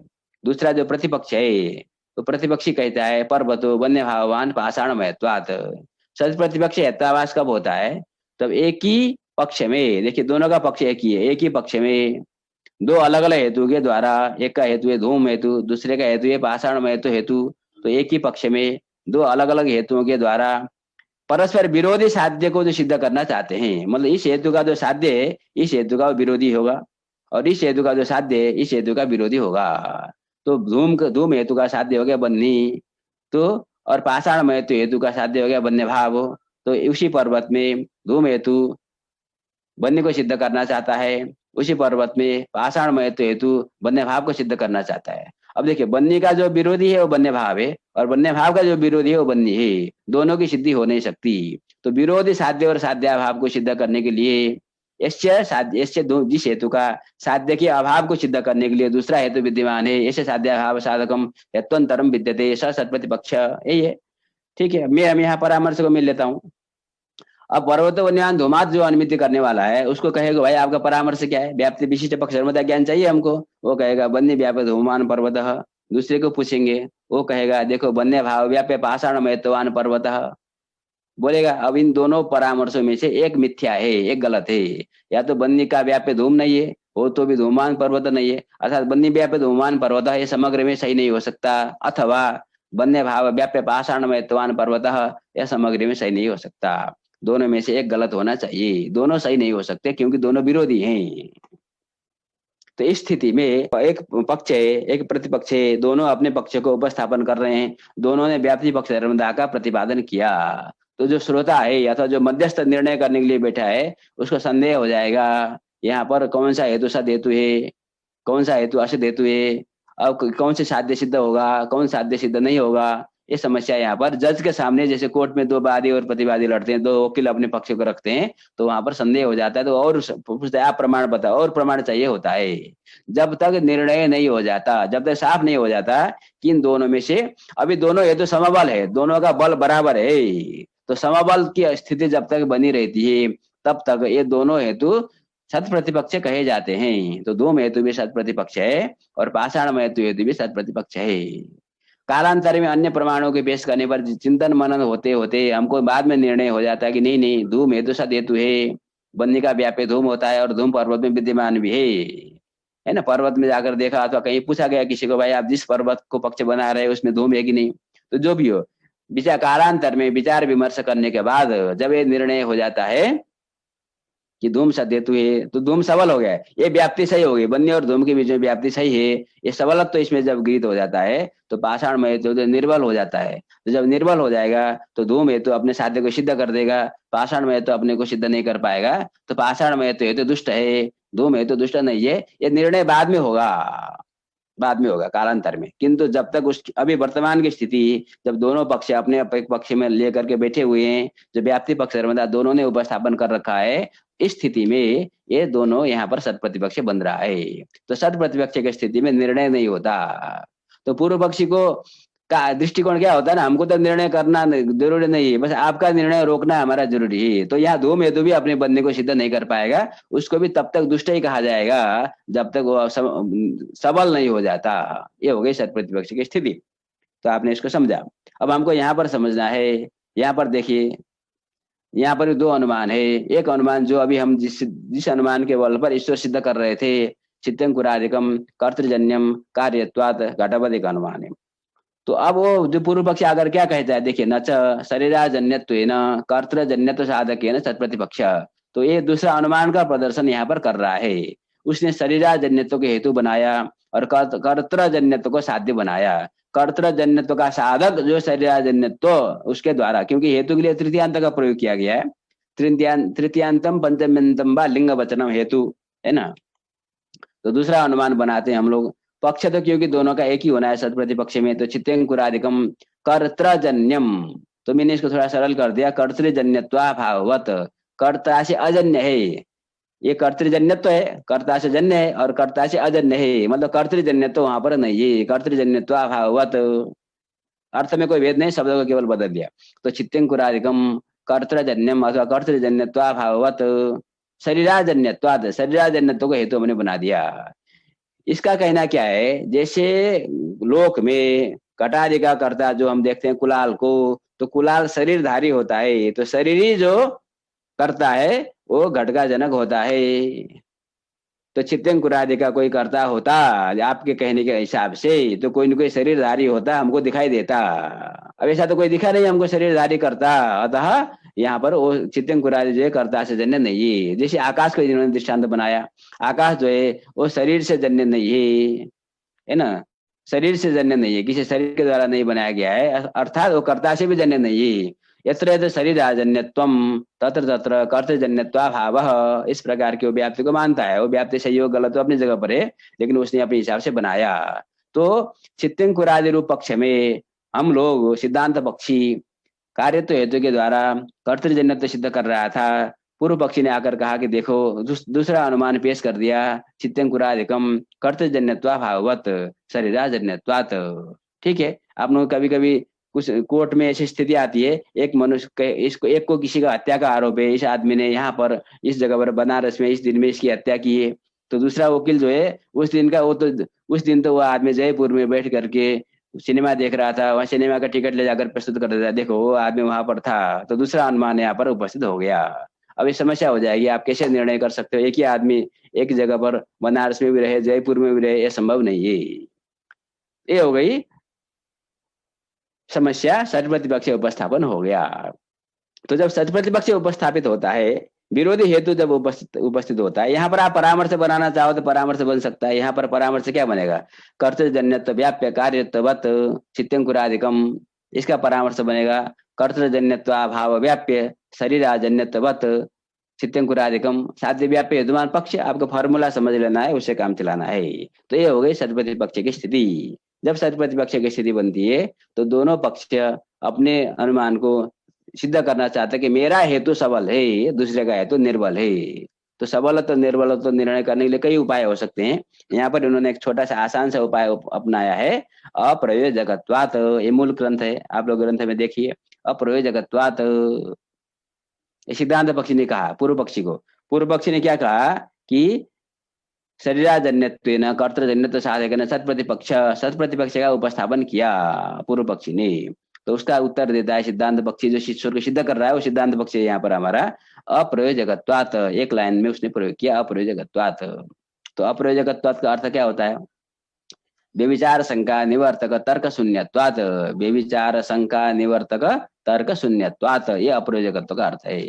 दूसरा जो प्रतिपक्ष है, तो प्रतिपक्षी कहता है पर्वतो वन्य भाववान पाषाण महत्वात्। सत्प्रतिपक्ष हेत्वाभास कब होता है? तब एक ही पक्ष में, देखिए दोनों का पक्ष एक ही है, एक ही पक्ष में 2 अलग अलग हेतु के द्वारा, एक का हेतु है धूम हेतु, दूसरे का हेतु है पाषाण हेतु, तो एक ही पक्ष में 2 अलग अलग हेतुओं के द्वारा परस्पर विरोधी साध्य को जो सिद्ध करना चाहते हैं, मतलब इस हेतु का जो साध्य है इस हेतु का विरोधी होगा, और इस हेतु का जो साध्य है इस हेतु का विरोधी होगा। तो धूम हेतु का साध्य हो गया बन्ही, तो और पाषाण हेतु का साध्य हो गया बन्य भाव। तो उसी पर्वत में धूम हेतु बन्य को सिद्ध करना चाहता है, उसी पर्वत में पाषाण हेतु बन्य भाव को सिद्ध करना चाहता है। अब देखिए बन्नी का जो विरोधी है वो बन्य भाव है, और बन्य भाव का जो विरोधी है वो बन्नी है, दोनों की सिद्धि हो नहीं सकती। तो विरोधी साध्य और साध्याभाव को सिद्ध करने के लिए जिस हेतु का साध्य के अभाव को सिद्ध करने के लिए दूसरा हेतु विद्यमान है, ऐसे साध्याभाव साधकम हेत्वंतरम विद्यते स सत्प्रतिपक्ष, यही है। ठीक है, मैं हम यहाँ परामर्श को मिल लेता हूँ। अब पर्वतो वन्यमान धूमात जो अनुमिति करने वाला है उसको कहेगा भाई आपका परामर्श क्या है, व्याप्ति विशिष्ट पक्ष धर्मता ज्ञान चाहिए हमको। वो कहेगा वन्य व्याप्य धूमान पर्वत। दूसरे को पूछेंगे, वो कहेगा देखो वन्य भाव व्याप्य पाषाण महत्वान पर्वत बोलेगा। अब इन दोनों परामर्शों में से एक मिथ्या है, एक गलत है। या तो वन्य का व्याप्य धूम नहीं है, वो तो भी धूमान पर्वत नहीं है, अर्थात वन्य व्याप्य धूमान पर्वत ये समग्र में सही नहीं हो सकता। अथवा वन्य भाव व्याप्य पाषाण महत्वान पर्वत यह समग्र में सही नहीं हो सकता। दोनों में से एक गलत होना चाहिए, दोनों सही नहीं हो सकते क्योंकि दोनों विरोधी हैं। तो इस स्थिति में एक पक्ष है एक प्रतिपक्ष है, दोनों अपने पक्ष को उपस्थापन कर रहे हैं, दोनों ने व्याप्ति पक्ष धर्मता का प्रतिपादन किया। तो जो श्रोता है अथवा जो मध्यस्थ निर्णय करने के लिए बैठा है उसको संदेह हो जाएगा यहाँ पर कौन सा हेतु सद हेतु है, कौन सा हेतु असिद्ध हेतु है, अब कौन से साध्य सिद्ध होगा, कौन साध्य सिद्ध नहीं होगा। ये समस्या यहाँ पर जज के सामने, जैसे कोर्ट में दो वादी और प्रतिवादी लड़ते हैं, दो वकील अपने पक्ष को रखते हैं, तो वहां पर संदेह हो जाता है। तो और पूछते हैं आप प्रमाण बताओ, और प्रमाण चाहिए होता है। जब तक निर्णय नहीं हो जाता, जब तक साफ नहीं हो जाता कि इन दोनों में से अभी दोनों हेतु समबल है, दोनों का बल बराबर है, तो समबल की स्थिति जब तक बनी रहती है तब तक ये दोनों हेतु सत प्रतिपक्ष कहे जाते हैं। तो धूम हेतु भी सत प्रतिपक्ष है और पाषाण हेतु भी सत प्रतिपक्ष है। कालांतर में अन्य प्रमाणों के पेश करने पर चिंतन मनन होते होते हमको बाद में निर्णय हो जाता है कि नहीं नहीं धूम हेतु सद हेतु है, वन्य का व्याप्य धूम होता है और धूम पर्वत में विद्यमान भी है ना। पर्वत में जाकर देखा अथवा कहीं पूछा गया किसी को भाई आप जिस पर्वत को पक्ष बना रहे हो उसमें धूम है कि नहीं, तो जो भी हो विचार कालांतर में विचार विमर्श करने के बाद जब ये निर्णय हो जाता है कि धूम सद हेतु है तो धूम सबल हो गया है, ये व्याप्ति सही हो गई, वन्य और धूम के बीच में व्याप्ति सही है, ये सबलत्व तो इसमें जब गृहीत हो जाता है तो पाषाण में हेतु तो निर्बल हो जाता है। तो जब निर्बल हो जाएगा तो धूम हेतु अपने साध्य को सिद्ध कर देगा, पाषाण में हेतु अपने को सिद्ध नहीं कर पाएगा। तो पाषाण में हेतु दुष्ट है, धूम हेतु दुष्ट नहीं है, ये निर्णय बाद में होगा, बाद में होगा कालांतर में। किंतु जब तक उस अभी वर्तमान की स्थिति जब दोनों पक्ष अपने पक्ष में लेकर के बैठे हुए हैं, जो व्याप्ति पक्ष धर्मता दोनों ने उपस्थापन कर रखा है, इस स्थिति में ये दोनों यहाँ पर सत प्रतिपक्ष बन रहा है। तो सत प्रतिपक्ष की स्थिति में निर्णय नहीं होता। तो पूर्व पक्षी को का दृष्टिकोण क्या होता है ना, हमको तो निर्णय करना जरूरी नहीं है, बस आपका निर्णय रोकना हमारा जरूरी है। तो यहाँ धूम हेतु भी अपने बंदे को सिद्ध नहीं कर पाएगा, उसको भी तब तक दुष्ट ही कहा जाएगा जब तक वो सबल नहीं हो जाता। ये हो गई सत प्रतिपक्ष की स्थिति। तो आपने इसको समझा। अब हमको यहाँ पर समझना है, यहाँ पर देखिए यहाँ पर दो अनुमान है। एक अनुमान जो अभी हम जिस अनुमान के बल पर ईश्वर सिद्ध कर रहे थे, चित्तंकुरादिकम कर्तृजन्यम कार्यत्वात् घटपदिक अनुमान है। तो अब वो जो पूर्व पक्ष अगर क्या कहता है देखिए, न च शरीराजन्यत्वेन कर्तृजन्यत्व साधकेन सत प्रतिपक्ष। तो ये दूसरा अनुमान का प्रदर्शन यहाँ पर कर रहा है। उसने शरीराजन्यत्व के हेतु बनाया और कर्तृजन्यत्व को साध्य बनाया। कर्तृजन्यत्व का साधक जो शरीराजन्यत्व उसके द्वारा, क्योंकि हेतु के लिए तृतीयांत का प्रयोग किया गया है, तृतीयांतम पंचम्यंतम व लिंग वचनम हेतु है ना। तो दूसरा अनुमान बनाते हैं हम लोग। पक्ष तो क्योंकि दोनों का एक ही होना है सत प्रतिपक्ष में, तो चित्तंकुरादिकम कर्तृजन्यम, तो मैंने इसको थोड़ा सरल कर दिया, कर्तृजन्यत्वा भाववत, कर्ता से अजन्य है, ये कर्तृजन्यत्व है, कर्ता से जन्य है और कर्ता से अजन्य है, मतलब कर्तृजन्यत्व वहां पर नहीं है, कर्तृजन्यत्वा भाववत, अर्थ में कोई भेद नहीं, शब्दों को केवल बदल दिया। तो चित्तंकुरादिकम कर्तृजन्यम अथवा कर्तृजन्यत्वा भाववत शरीराजन्यत्वाद, शरीराजन्यत्व को हेतु हमने बना दिया। इसका कहना क्या है, जैसे लोक में घटादि का कर्ता जो हम देखते हैं कुलाल को, तो कुलाल शरीरधारी होता है, तो शरीरी जो करता है वो घट का जनक होता है। तो चित्तंकुरादि का कोई कर्ता होता आपके कहने के हिसाब से, तो कोई न कोई शरीरधारी होता हमको दिखाई देता। अब ऐसा तो कोई दिखा नहीं हमको शरीरधारी करता, अतः यहाँ पर वो चित्तंकुरादि जो है कर्ता से जन्य नहीं है। जैसे आकाश को जिन्होंने दृष्टांत बनाया, आकाश जो है वो शरीर से जन्य नहीं है ना, शरीर से जन्य नहीं है, किसी शरीर के द्वारा नहीं बनाया गया है, अर्थात वो कर्ता से भी जन्य नहीं है। यत्र यत्र शरीराजन्यत्वम तत्र तत्र कर्तृजन्यत्वा भावः, इस प्रकार की वो व्याप्ति को मानता है। वो व्याप्ति सही हो गलत तो अपनी जगह पर है, लेकिन उसने अपने हिसाब से बनाया। तो चित्तंकुरादि रूप पक्ष में हम लोग सिद्धांत पक्षी कार्य तो हेतु के द्वारा कर्तृजन्यत्व सिद्ध कर रहा था। पूर्व पक्षी ने आकर कहा कि देखो दूसरा अनुमान पेश कर दिया, चित्तंकुरादिकम कर्तृजन्यत्वा भाववत शरीराजन्यत्वात्। ठीक है, आप लोग कभी कभी कुछ कोर्ट में ऐसी स्थिति आती है, एक मनुष्य इसको एक को किसी का हत्या का आरोप है, इस आदमी ने यहाँ पर इस जगह पर बनारस में इस दिन में इसकी हत्या की है, तो दूसरा वकील जो है उस दिन का उस दिन तो वो आदमी जयपुर में बैठ करके सिनेमा देख रहा था, वहां सिनेमा का टिकट ले जाकर प्रस्तुत कर देता है, देखो वो आदमी वहां पर था, तो दूसरा अनुमान यहाँ पर उपस्थित हो गया। अब ये समस्या हो जाएगी, आप कैसे निर्णय कर सकते हो? एक ही आदमी एक जगह पर बनारस में भी रहे, जयपुर में भी रहे, ये संभव नहीं है। ये हो गई समस्या, सच प्रतिपक्ष उपस्थापन हो गया। तो जब सच प्रतिपक्ष उपस्थापित होता है, विरोधी हेतु जब उपस्थित होता है, यहाँ पर आप परामर्श बनाना चाहो तो परामर्श बन सकता है। यहाँ पर परामर्श क्या बनेगा? कर्तृजन्यत्व व्याप्य कार्यत्ववत् चित्यंकुरादिकम, इसका परामर्श बनेगा। कर्तृजन्यत्वाभाव व्याप्य शरीराजन्यत्ववत् चित्यंकुरादिकम साध्य व्याप्य यजमान पक्ष। आपको फॉर्मूला समझ लेना है, उससे काम चलाना है। तो ये हो गई सच प्रतिपक्ष की स्थिति। जब सच प्रतिपक्ष की स्थिति बनती है तो दोनों पक्ष अपने अनुमान को सिद्ध करना चाहते हैं कि मेरा हेतु सबल है, दूसरे का हेतु निर्बल है। तो सबल तो निर्बल तो निर्णय करने के लिए कई उपाय हो सकते हैं। यहाँ पर उन्होंने एक छोटा सा आसान सा उपाय अपनाया है, अप्रयोजकत्वात्। ये मूल ग्रंथ है, आप लोग ग्रंथ में देखिए। अप्रयोजकत्वात् सिद्धांत पक्षी ने कहा पूर्व पक्षी को। पूर्व पक्षी ने क्या कहा कि शरीराजन्यत्वेन कर्तृजन्यत्व साधकेन सत प्रतिपक्ष का उपस्थापन किया पूर्व पक्षी ने। तो उसका उत्तर देता है सिद्धांत पक्षी, जो ईश्वर को सिद्ध कर रहा है वो सिद्धांत पक्षी है यहाँ पर हमारा। अप्रयोजकत्वात्, एक लाइन में उसने प्रयोग किया अप्रयोजकत्वात्। तो अप्रयोजकत्वात् का अर्थ क्या होता है? व्यभिचार शंका निवर्तक तर्क शून्यत्वात्, व्यभिचार शंका निवर्तक तर्क शून्यत्वात्, ये अप्रयोजकत्व का अर्थ है।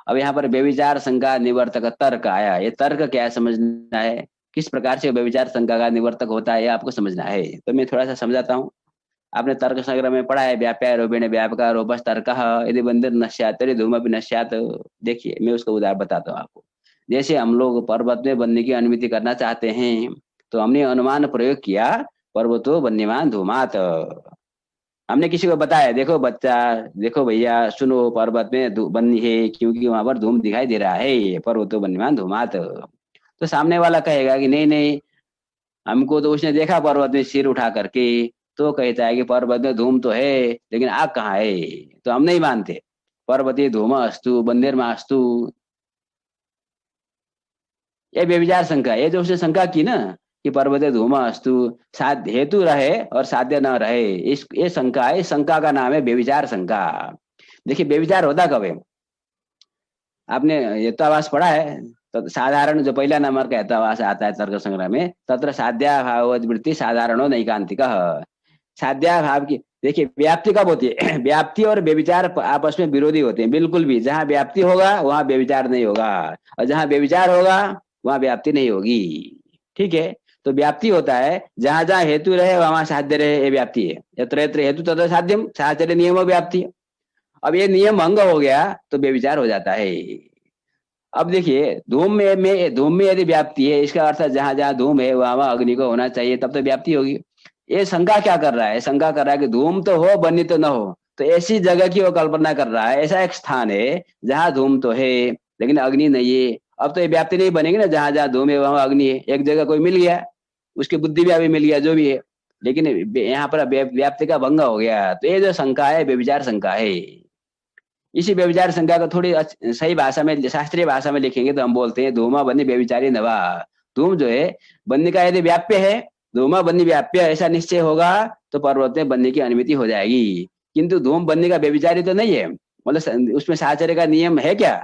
अब यहाँ पर व्यभिचार शंका निवर्तक तर्क आया, ये तर्क क्या है समझना है, किस प्रकार से व्यभिचार शंका का निवर्तक होता है, ये आपको समझना है। तो मैं थोड़ा सा समझाता हूँ। आपने तर्क संग्रह में पढ़ा है, व्याप्य रूपेण व्यापक रोपस तर्क यदि बंदिर नश्यात तर्हि धूमपि नश्यात। देखिए मैं उसका उदाहरण बताता हूँ आपको। जैसे हम लोग पर्वत में बनने की अनुमति करना चाहते हैं, तो हमने अनुमान प्रयोग किया पर्वतो वन्यमान धूमात। हमने किसी को बताया, देखो बच्चा, देखो भैया सुनो, पर्वत में बन्नी है क्योंकि वहां पर धूम दिखाई दे रहा है, पर्वतो वन्यमान धूमात। तो सामने वाला कहेगा कि नहीं नहीं, हमको तो उसने देखा पर्वत में सिर उठा करके, तो कहता है कि पर्वत में धूम तो है लेकिन आग कहाँ है, तो हम नहीं मानते। पर्वती धूम अस्तु बंदेरमा अस्तु, ये व्यभिचार शंका। ये जो उसने शंका की ना कि पर्वत धूम अस्तु, साध्य हेतु रहे और साध्य न रहे, इस ये शंका है। शंका का नाम है व्यभिचार शंका। देखिए व्यभिचार होता कब है? आपने हेत्वाभास पढ़ा है, तो साधारण जो पहला नंबर का हेत्वाभास आता है तर्क संग्रह में, तत्र साध्याभाववृत्ति साधारणो नैकांतिकः। साध्याभाव की देखिए व्याप्ति कब होती है? व्याप्ति और व्यभिचार आपस में विरोधी होते हैं बिल्कुल भी। जहां व्याप्ति होगा वहां व्यभिचार नहीं होगा, और जहां व्यभिचार होगा वहां व्याप्ति नहीं होगी। ठीक है? तो व्याप्ति होता है जहां जहां हेतु रहे वहां साध्य रहे, ये व्याप्ति है। यत्र यत्र हेतु तत्र साध्यम साहचर्य नियम व्याप्ति। अब ये नियम भंग हो गया तो व्यभिचार हो जाता है। अब देखिए धूम में यदि व्याप्ति है, इसका अर्थ जहां जहां धूम है वहां वहां अग्नि को होना चाहिए, तब तो व्याप्ति होगी। ये शंका क्या कर रहा है? शंका कर रहा है कि धूम तो हो बन्नी तो न हो, तो ऐसी जगह की वो कल्पना कर रहा है। ऐसा एक स्थान है जहां धूम तो है लेकिन अग्नि नहीं है। अब तो ये व्याप्ति नहीं बनेगी ना, जहां जहां धूम है वहां अग्नि है। एक जगह कोई मिल गया, उसकी बुद्धि भी अभी मिल गया जो भी है, लेकिन यहाँ पर व्याप्ति का भंग हो गया। तो ये जो शंका है व्यभिचार शंका है। इसी व्यभिचार शंका को थोड़ी सही भाषा में, शास्त्रीय भाषा में लिखेंगे तो हम बोलते हैं धूमा बन्नी व्यभिचारी नवा। धूम जो है बन्नी का यदि व्याप्य है, धूमा बन्नी व्याप्य ऐसा निश्चय होगा तो पर्वत में बनने की अनुमति हो जाएगी। किंतु धूम बनने का व्यभिचारी तो नहीं है, मतलब उसमें साहचर्य का नियम है क्या?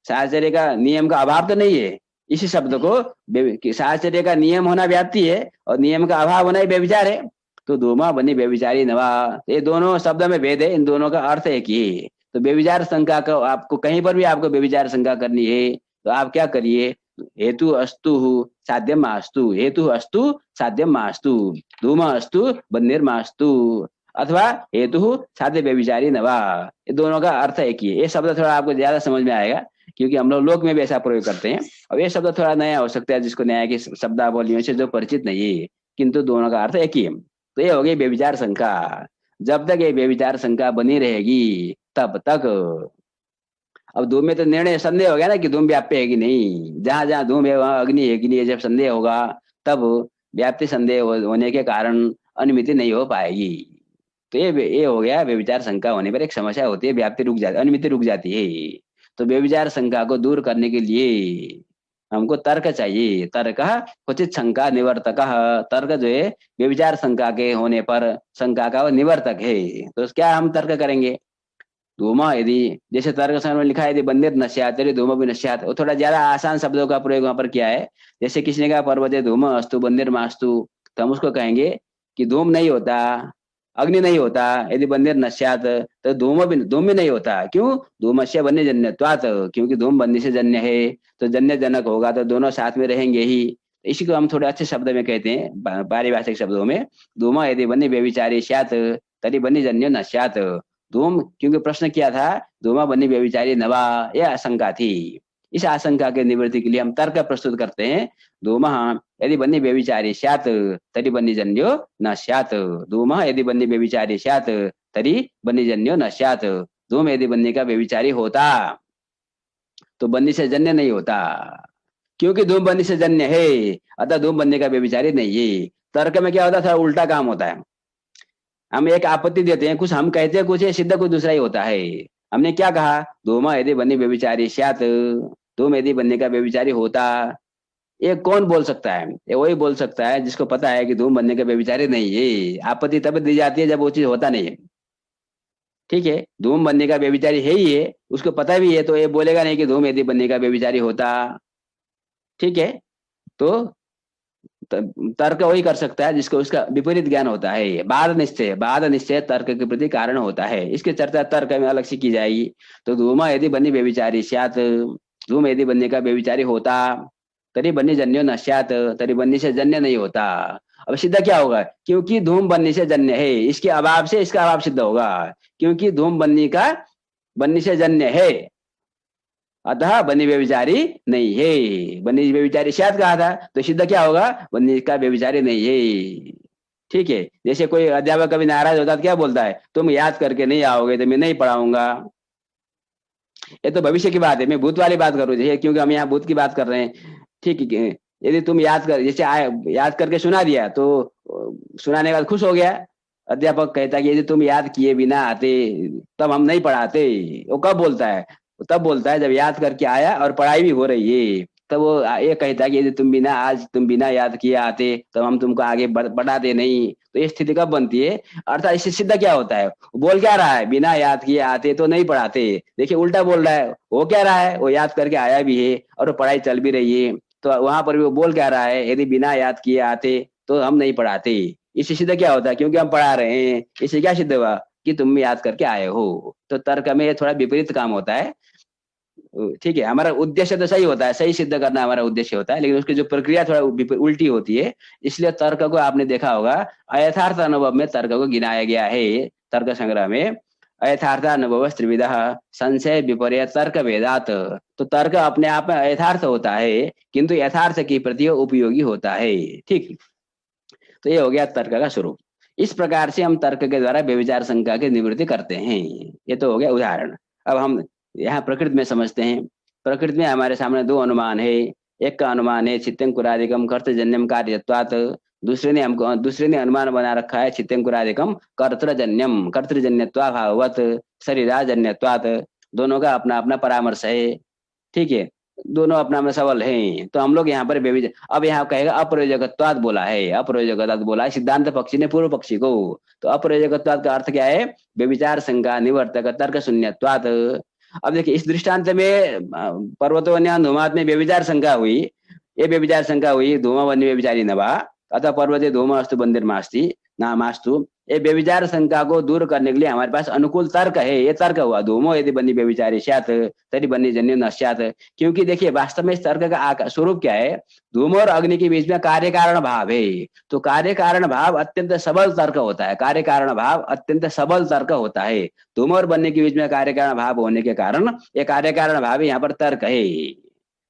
साहचर्य का नियम का अभाव तो नहीं है। इसी शब्द को साहचर्य का नियम होना व्याप्ति है और नियम का अभाव होना ही व्यभिचार है। तो धूमा बन्नी व्यभिचारी नवा, ये दोनों शब्द में भेद है, इन दोनों का अर्थ एक ही है। तो व्यभिचार शंका का आपको कहीं पर भी आपको व्यभिचार शंका करनी है तो आप क्या करिए? हेतु अस्तु साध्यम मास्तु, हेतु अस्तु साध्यम मास्तु, धूम अस्तु बन्निर्मा अस्तु, अथवा हेतु साध्य व्यभिचारी नवा। ये दोनों का अर्थ एक ही है। ये शब्द थोड़ा आपको ज्यादा समझ में आएगा क्योंकि हम लोग में भी ऐसा प्रयोग करते हैं। और ये शब्द थोड़ा नया हो सकता है जिसको न्याय की शब्दावलियों से जो परिचित नहीं है, किंतु दोनों का अर्थ एक ही है। तो ये हो गई व्यभिचार शंका। जब तक ये व्यभिचार शंका बनी रहेगी तब तक, अब धूम में तो निर्णय संदेह हो गया ना कि धूम व्याप्य है कि नहीं। जहां जहां धूम है वहां अग्नि है कि नहीं, जब संदेह होगा तब व्याप्ति संदेह होने के कारण अनुमिति नहीं हो पाएगी। तो ये हो गया व्यभिचार शंका होने पर एक समस्या होती है, व्याप्ति रुक जाती, अनुमिति रुक जाती है। तो व्यभिचार शंका को दूर करने के लिए हमको तर्क चाहिए। तर्क क्वचित शंका निवर्तक, तर्क जो है व्यभिचार शंका के होने पर शंका का वो निवर्तक है। तो क्या हम तर्क करेंगे? धूमा यदि, जैसे तर्क संग्रह में लिखा है यदि बंदिर नश्यात यदि धूम भी नश्यात, वो थोड़ा ज्यादा आसान शब्दों का प्रयोग वहां पर किया है। जैसे किसी ने कहा पर्वते धूम अस्तु बंदिर मास्तु, तो हम उसको कहेंगे कि धूम नहीं होता, अग्नि नहीं होता, यदि बंदिर नश्यात तो धूम भी नहीं होता। क्यों? धूमस्य बन्य जन्यत्वात्, क्योंकि धूम बन्य से जन्य है, तो जन्य जनक होगा तो दोनों साथ में रहेंगे ही। इसी को हम थोड़े अच्छे शब्द में कहते हैं, पारिभाषिक शब्दों में, धूमा यदि बन्य व्यभिचारी स्यात् तरी बन्य जन्य नश्यात्। धूम, क्योंकि प्रश्न किया था धूमा बन्य व्यभिचारी नवा, यह आशंका थी। इस आशंका के निवृत्ति के लिए हम तर्क प्रस्तुत करते हैं। धूमः यदि बन्य व्यभिचारी स्यात् तरी बन्यजन्यो न स्यात्। धूमः यदि बन्य व्यभिचारी स्यात् तरी बन्यजन्यो न स्यात्। धूम यदि बन्य का व्यभिचारी होता तो बन्य से जन्य नहीं होता, क्योंकि धूम बन्य से जन्य है, अतः धूम बन्य का व्यभिचारी नहीं है। तर्क में क्या होता है? थोड़ा उल्टा काम होता है। हम एक आपत्ति देते हैं, कुछ हम कहते हैं, कुछ है, सिद्ध कुछ दूसरा ही होता है। हमने क्या कहा? धूमा यदि बन्य व्यभिचारी स्यात्, धूम यदि बन्य का व्यभिचारी होता। ये कौन बोल सकता है? ये वही बोल सकता है जिसको पता है कि धूम बन्य का व्यभिचारी नहीं है। आपत्ति तब दी जाती है जब वो चीज होता नहीं है। ठीक है, धूम बन्य का व्यभिचारी है ही है, उसको पता भी है, तो ये बोलेगा नहीं कि धूम यदि बन्य का व्यभिचारी होता। ठीक है, तो तर्क वही कर सकता है जिसको उसका विपरीत ज्ञान होता है। बाद निश्चय तर्क के प्रति कारण होता है। इसकी चर्चा तर्क में अलग से की जाएगी। तो धूमा यदि बन्य व्यभिचारी स्यात्, धूम यदि बन्य का व्यभिचारी होता, तरी बन्य जन्यो न स्यात्, तरी बन्य से जन्य नहीं होता। अब सिद्ध क्या होगा? क्योंकि धूम बन्य से जन्य है, इसके अभाव से इसका अभाव सिद्ध होगा। क्योंकि धूम बन्य से जन्य है, अतः बन्य व्यभिचारी नहीं है। बन्य व्यभिचारी स्यात् कहा था, तो सिद्ध क्या होगा? बन्य का व्यभिचारी नहीं है। ठीक है, जैसे कोई अध्यापक कभी नाराज होता है तो क्या बोलता है? तुम याद करके नहीं आओगे तो मैं नहीं पढ़ाऊंगा। ये तो भविष्य की बात है, मैं भूत वाली बात कर रहा हूँ, क्योंकि हम यहाँ भूत की बात कर रहे हैं। ठीक है, यदि तुम जैसे याद करके सुना दिया तो सुनाने के बाद खुश हो गया, अध्यापक कहता है कि यदि तुम याद किए बिना आते तब हम नहीं पढ़ाते। वो कब बोलता है? तब बोलता है जब याद करके आया और पढ़ाई भी हो रही है, तब वो ये कहता है कि यदि तुम बिना याद किए आते तब हम तुमको आगे बढ़ाते नहीं। तो ये स्थिति कब बनती है? अर्थात इससे सिद्ध क्या होता है? बोल क्या रहा है? बिना याद किए आते तो नहीं पढ़ाते। देखिए उल्टा बोल रहा है। वो क्या रहा है? वो याद करके आया भी है और पढ़ाई चल भी रही है। तो वहां पर भी वो बोल क्या रहा है? यदि बिना याद किए आते तो हम नहीं पढ़ाते। इससे सिद्ध क्या होता है? क्योंकि हम पढ़ा रहे हैं, इससे क्या सिद्ध हुआ? कि तुम याद करके आए हो। तो तर्क में थोड़ा विपरीत काम होता है। ठीक है, हमारा उद्देश्य तो सही होता है, सही सिद्ध करना हमारा उद्देश्य होता है, लेकिन उसकी जो प्रक्रिया थोड़ा उल्टी होती है। इसलिए तर्क को आपने देखा होगा अयथार्थ अनुभव में तर्क को गिनाया गया है। तर्क संग्रह में अयथार्थ अनुभव त्रिविध संशय विपर्य तर्क वेदात। तो तर्क अपने आप में अयथार्थ होता है, किंतु यथार्थ की प्रति उपयोगी होता है। ठीक, तो ये हो गया तर्क का स्वरूप। इस प्रकार से हम तर्क के द्वारा व्यभिचार शंका की निवृत्ति करते हैं। ये तो हो गया उदाहरण। अब हम यहाँ प्रकृति में समझते हैं। प्रकृति में हमारे सामने दो अनुमान है। एक का अनुमान है चित्तंकुरादिकम कर्तजन्यम कार्यत्वात्, दूसरे ने अनुमान बना रखा है चित्तंकुरादिकम कर्तृजन्यत्वाभाववत् शरीराजन्यत्वात्। दोनों का अपना अपना परामर्श है। ठीक है, दोनों अपना में सबल हैं। तो हम लोग यहाँ पर अब यहाँ कहेगा अप्रयोजकत्वात् बोला है, अप्रयोजकत्वात् बोला है सिद्धांत पक्षी ने पूर्व पक्षी को। तो अप्रयोजकत्वात् का अर्थ क्या है? व्यभिचार शंका निवर्तक तर्क शून्यत्वात्। अब देखिए इस दृष्टांत में पर्वतोन्यान धूमात में व्यभिचार शंका हुई। ये व्यभिचार शंका हुई धूमा वन्य व्यभिचारी नवा, अतः पर्वते धूमा अस्तु बंदिर मास्ति नामास्तु। ये व्यभिचार शंका को दूर करने के लिए हमारे पास अनुकूल तर्क है। ये तर्क हुआ धूमो यदि बन्य व्यभिचारी स्यात् तरी बन्य जन्य न स्यात्। क्योंकि देखिए वास्तव में इस तर्क का स्वरूप क्या है? धूम और अग्नि के बीच में कार्य कारण भाव है। तो कार्य कारण भाव अत्यंत सबल तर्क होता है। कार्य कारण भाव अत्यंत सबल तर्क होता है। धूम और बन्य के बीच में कार्य कारण भाव होने के कारण ये कार्य कारण भाव यहाँ पर तर्क है।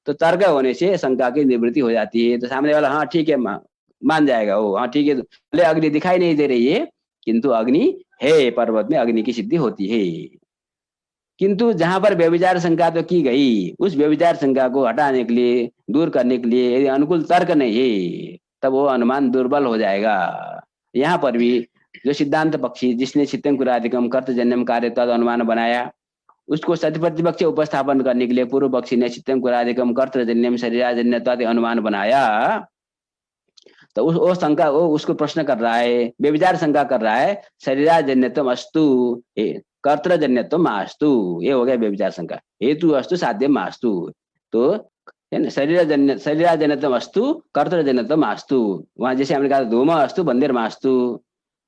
तो तर्क होने से शंका की निवृत्ति हो जाती है। तो सामने वाला हाँ ठीक है मान जाएगा, वो हाँ ठीक है, भले अग्नि दिखाई नहीं दे रही है किंतु अग्नि है, पर्वत में अग्नि की सिद्धि होती है। किंतु जहां पर व्यभिचार शंका तो की गई, उस व्यभिचार शंका को हटाने के लिए, दूर करने के लिए यदि अनुकूल तर्क नहीं है तब वो अनुमान दुर्बल हो जाएगा। यहाँ पर भी जो सिद्धांत पक्षी जिसने चित्तंकुरादिकम कर्तजन्यम कार्यत्वाद अनुमान बनाया, उसको सत्य प्रतिपक्ष उपस्थापन करने के लिए पूर्व पक्षी ने चित्तंकुरादिकम कर्तजन्यम शरीराजन्यत्वाद अनुमान बनाया। तो वो शंका, वो उसको प्रश्न कर रहा है, व्यभिचार शंका कर रहा है, शरीराजन्यत्वम अस्तु कर्तजन्यत्वम मास्तु, ये हो गया व्यभिचार शंका। हेतु अस्तु साध्यम मास्तु, तो है ना, शरीराजन्यत्वम अस्तु कर्तजन्यत्वम मास्तु। वहां जैसे हमने कहा धूम अस्तु बंदिर मास्तु,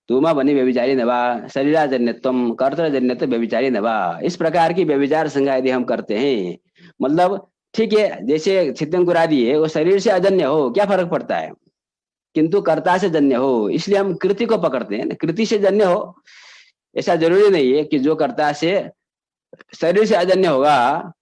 धूमा बनी व्यभिचारी नवा, शरीराजन्यत्वम कर्तजन्यत्व व्यभिचारी नवा। इस प्रकार की व्यभिचार शंका यदि हम करते हैं, मतलब ठीक है, जैसे चित्तंकुरादि है वो शरीर से अजन्य हो, क्या फर्क पड़ता है, किंतु कर्ता से जन्य हो, इसलिए हम कृति को पकड़ते हैं। कृति से जन्य हो ऐसा जरूरी नहीं है कि जो कर्ता से शरीर से अजन्य होगा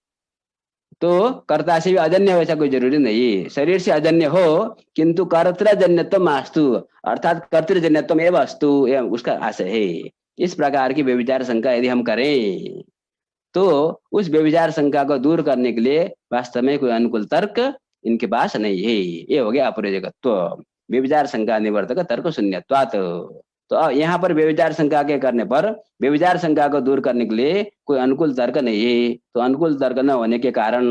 तो कर्ता से भी अजन्य हो, ऐसा कोई जरूरी नहीं है। शरीर से अजन्य हो किंतु कर्तृजन्यत्व मास्तु, अर्थात कर्तृजन्यत्व एवं अस्तु, उसका आशय है। इस प्रकार की व्यभिचार शंका यदि हम करें तो उस व्यभिचार शंका को दूर करने के लिए वास्तव में कोई अनुकूल तर्क इनके पास नहीं है। ये हो गया अप्रयोजकत्व, व्यभिचार शंका निवर्तक तर्क शून्यत्वात्। तो यहाँ पर व्यभिचार शंका के करने पर व्यभिचार शंका को दूर करने के लिए कोई अनुकूल तर्क नहीं है, तो अनुकूल तर्क न होने के कारण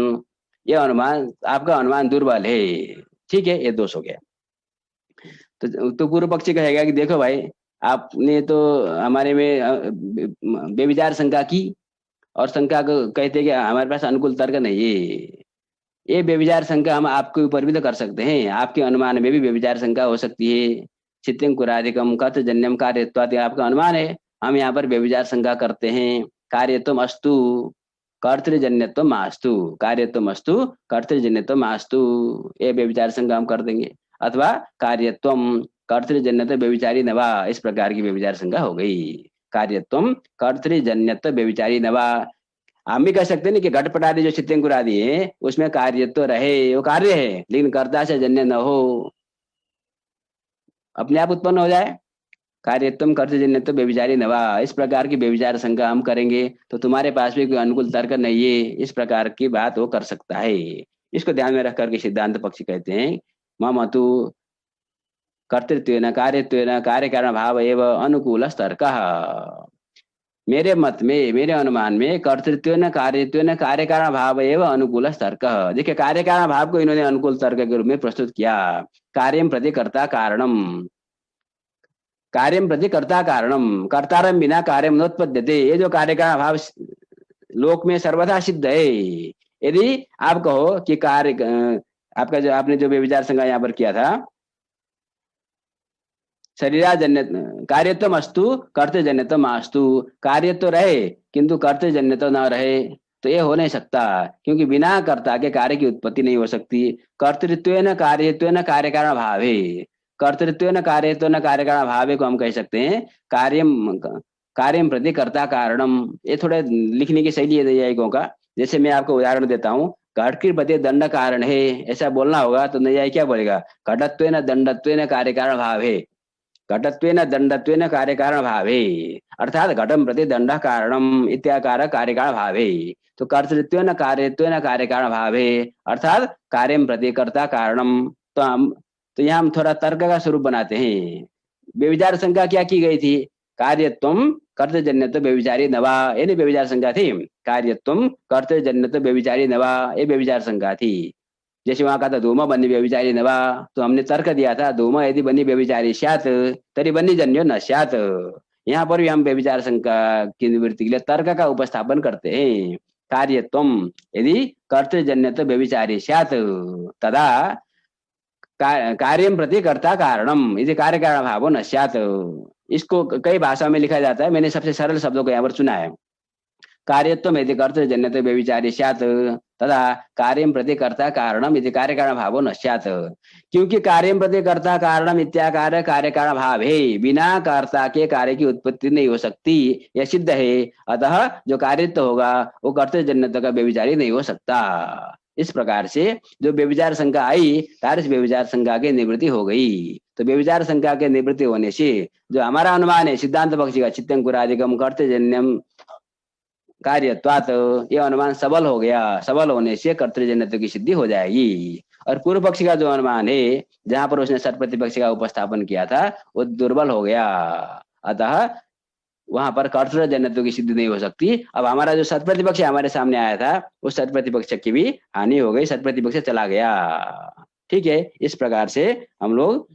यह अनुमान, आपका अनुमान दुर्बल है। ठीक है, ये दोष हो गया। तो पूर्व पक्षी कहेगा कि देखो भाई, आपने तो हमारे में व्यभिचार शंका की और शंका को कहते कि हमारे पास अनुकूल तर्क नहीं है। ये व्यभिचार शंका हम आपके ऊपर भी तो कर सकते हैं, आपके अनुमान में भी व्यभिचार शंका हो सकती है। चित्तंकुरादिकम कर्तजन्यम कार्यत्वात्, आपका अनुमान है, हम यहाँ पर व्यभिचार शंका करते हैं। कार्यत्वम अस्तु कर्तृजन्यत्वम मास्तु, कार्यत्वम अस्तु कर्तृजन्यत्वम मास्तु, ये व्यभिचार शंका हम कर देंगे। अथवा कार्यत्वम कर्तृजन्यत्व व्यभिचारी नवा, इस प्रकार की व्यभिचार शंका हो गई। कार्यत्वम कर्तृजन्यत्व व्यभिचारी नवा। हम भी कह सकते हैं कि घटपट आदि जो चित्तंकुरादि है उसमें कार्य तो रहे, वो कार्य है, लेकिन कर्ता से जन्य न हो, अपने आप उत्पन्न हो जाए। कार्यत्वम कर्तजन्यत्व व्यभिचारी नवा, इस प्रकार की व्यभिचार शंका हम करेंगे तो तुम्हारे पास भी कोई अनुकूल तर्क नहीं है, इस प्रकार की बात वो कर सकता है। इसको ध्यान में रख करके सिद्धांत पक्षी कहते हैं ममतु कर्तृत्वेन कार्यत्वेन कार्य कारण भाव एवं अनुकूल तर्क। मेरे मत में, मेरे अनुमान में कर्तृत्वेन कार्यत्वेन कार्य कारण भाव एवं अनुकूल तर्क। देखिए, कार्य कारण भाव को इन्होंने अनुकूल तर्क के रूप में प्रस्तुत किया। कार्यम प्रति कर्ता कारणम, कार्यम प्रति कर्ता कारणम, कर्तारम बिना कार्यम नोत्पद्यते, ये जो कार्य कारण भाव लोक में सर्वथा सिद्ध है। यदि आप कहो कि कार्य, आपका जो आपने जो व्यभिचार शंका यहाँ पर किया था, शरीराजन्य कार्यत्वम अस्तु कर्तजन्यत्वम मास्तु, कार्य तो रहे किंतु कर्तजन्यत्व न रहे, तो ये हो नहीं सकता, क्योंकि बिना कर्ता के कार्य की उत्पत्ति नहीं हो सकती। कर्तृत्वेन कार्यत्वेन कार्य कारण भाव है, कर्तृत्वेन कार्यत्वेन कार्य कारण भाव को हम कह सकते हैं कार्यम प्रति कर्ता कारणम। ये थोड़े लिखने की शैली है नैयायिकों का। जैसे मैं आपको उदाहरण देता हूँ, घट के प्रति दंड कारण है, ऐसा बोलना होगा तो नैयायिक क्या बोलेगा, घटत्वेन दंडत्वेन कार्य कारण भाव है, घटत्वेन दंडत्वेन कार्य कारण भावे, अर्थात घटम प्रति दंड कारणम इत्याकार कार्य कारण भावे। तो कर्तृत्वेन कार्यत्वेन कार्य कारण भावे अर्थात कार्यम प्रति कर्ता कारणम। तो यहाँ हम थोड़ा तर्क का स्वरूप बनाते हैं। व्यभिचार शंका क्या की गई थी, कार्यत्वम कर्तजन्यत्व व्यभिचारी नवा, ये नहीं व्यभिचार शंका थी। कार्यत्वम कर्तजन्यत्व व्यभिचारी नवा, ये व्यभिचार शंका थी। जैसे वहां कहा था धूम बनी व्यभिचारी नवा, तो हमने तर्क दिया था धूम यदि बनी व्यभिचारी स्यात् तरी बनी जन्यो न स्यात्। यहाँ पर भी हम व्यभिचार शंका की निवृत्ति के लिए तर्क का उपस्थापन करते हैं। कार्यत्वम यदि कर्तजन्यत्व व्यभिचारी स्यात् तदा कार्यम प्रति कर्ता कारणम यदि कार्य कारण भावो न स्यात्। इसको कई भाषाओं में लिखा जाता है, मैंने सबसे सरल शब्दों को यहाँ पर चुना है। कार्यत्वम यदि कर्तजन्यत्व व्यभिचारी स्यात् तदा कार्यम प्रति कर्ता कारणम यदि कार्य कारण भावो न स्यात्। क्योंकि कार्यम प्रति कर्ता कारणम इत्याकार कार्य कारण भाव है, बिना कर्ता के कार्य की उत्पत्ति नहीं हो सकती, यह सिद्ध है। अतः जो कार्यत्व होगा वो कर्तजन्यत्व का व्यभिचारी नहीं हो सकता। इस प्रकार से जो व्यभिचार शंका आई, तारस व्यभिचार शंका की निवृत्ति हो गई। तो व्यभिचार शंका के निवृत्ति होने से जो हमारा अनुमान है सिद्धांत पक्षी का चित्तंकुरादिकम कर्तजन्यम कार्यत्वात्, यह अनुमान सबल हो गया। सबल होने से कर्तृजन्यत्व की सिद्धि हो जाएगी। और पूर्व पक्षी का जो अनुमान है, जहां पर उसने सत प्रतिपक्ष का उपस्थापन किया था, वो दुर्बल हो गया। अतः वहां पर कर्तृजन्यत्व की सिद्धि नहीं हो सकती। अब हमारा जो सत्प्रतिपक्ष हमारे सामने आया था, उस सत्प्रतिपक्ष की भी हानि हो गई, सत्प्रतिपक्ष चला गया। ठीक है, इस प्रकार से हम लोग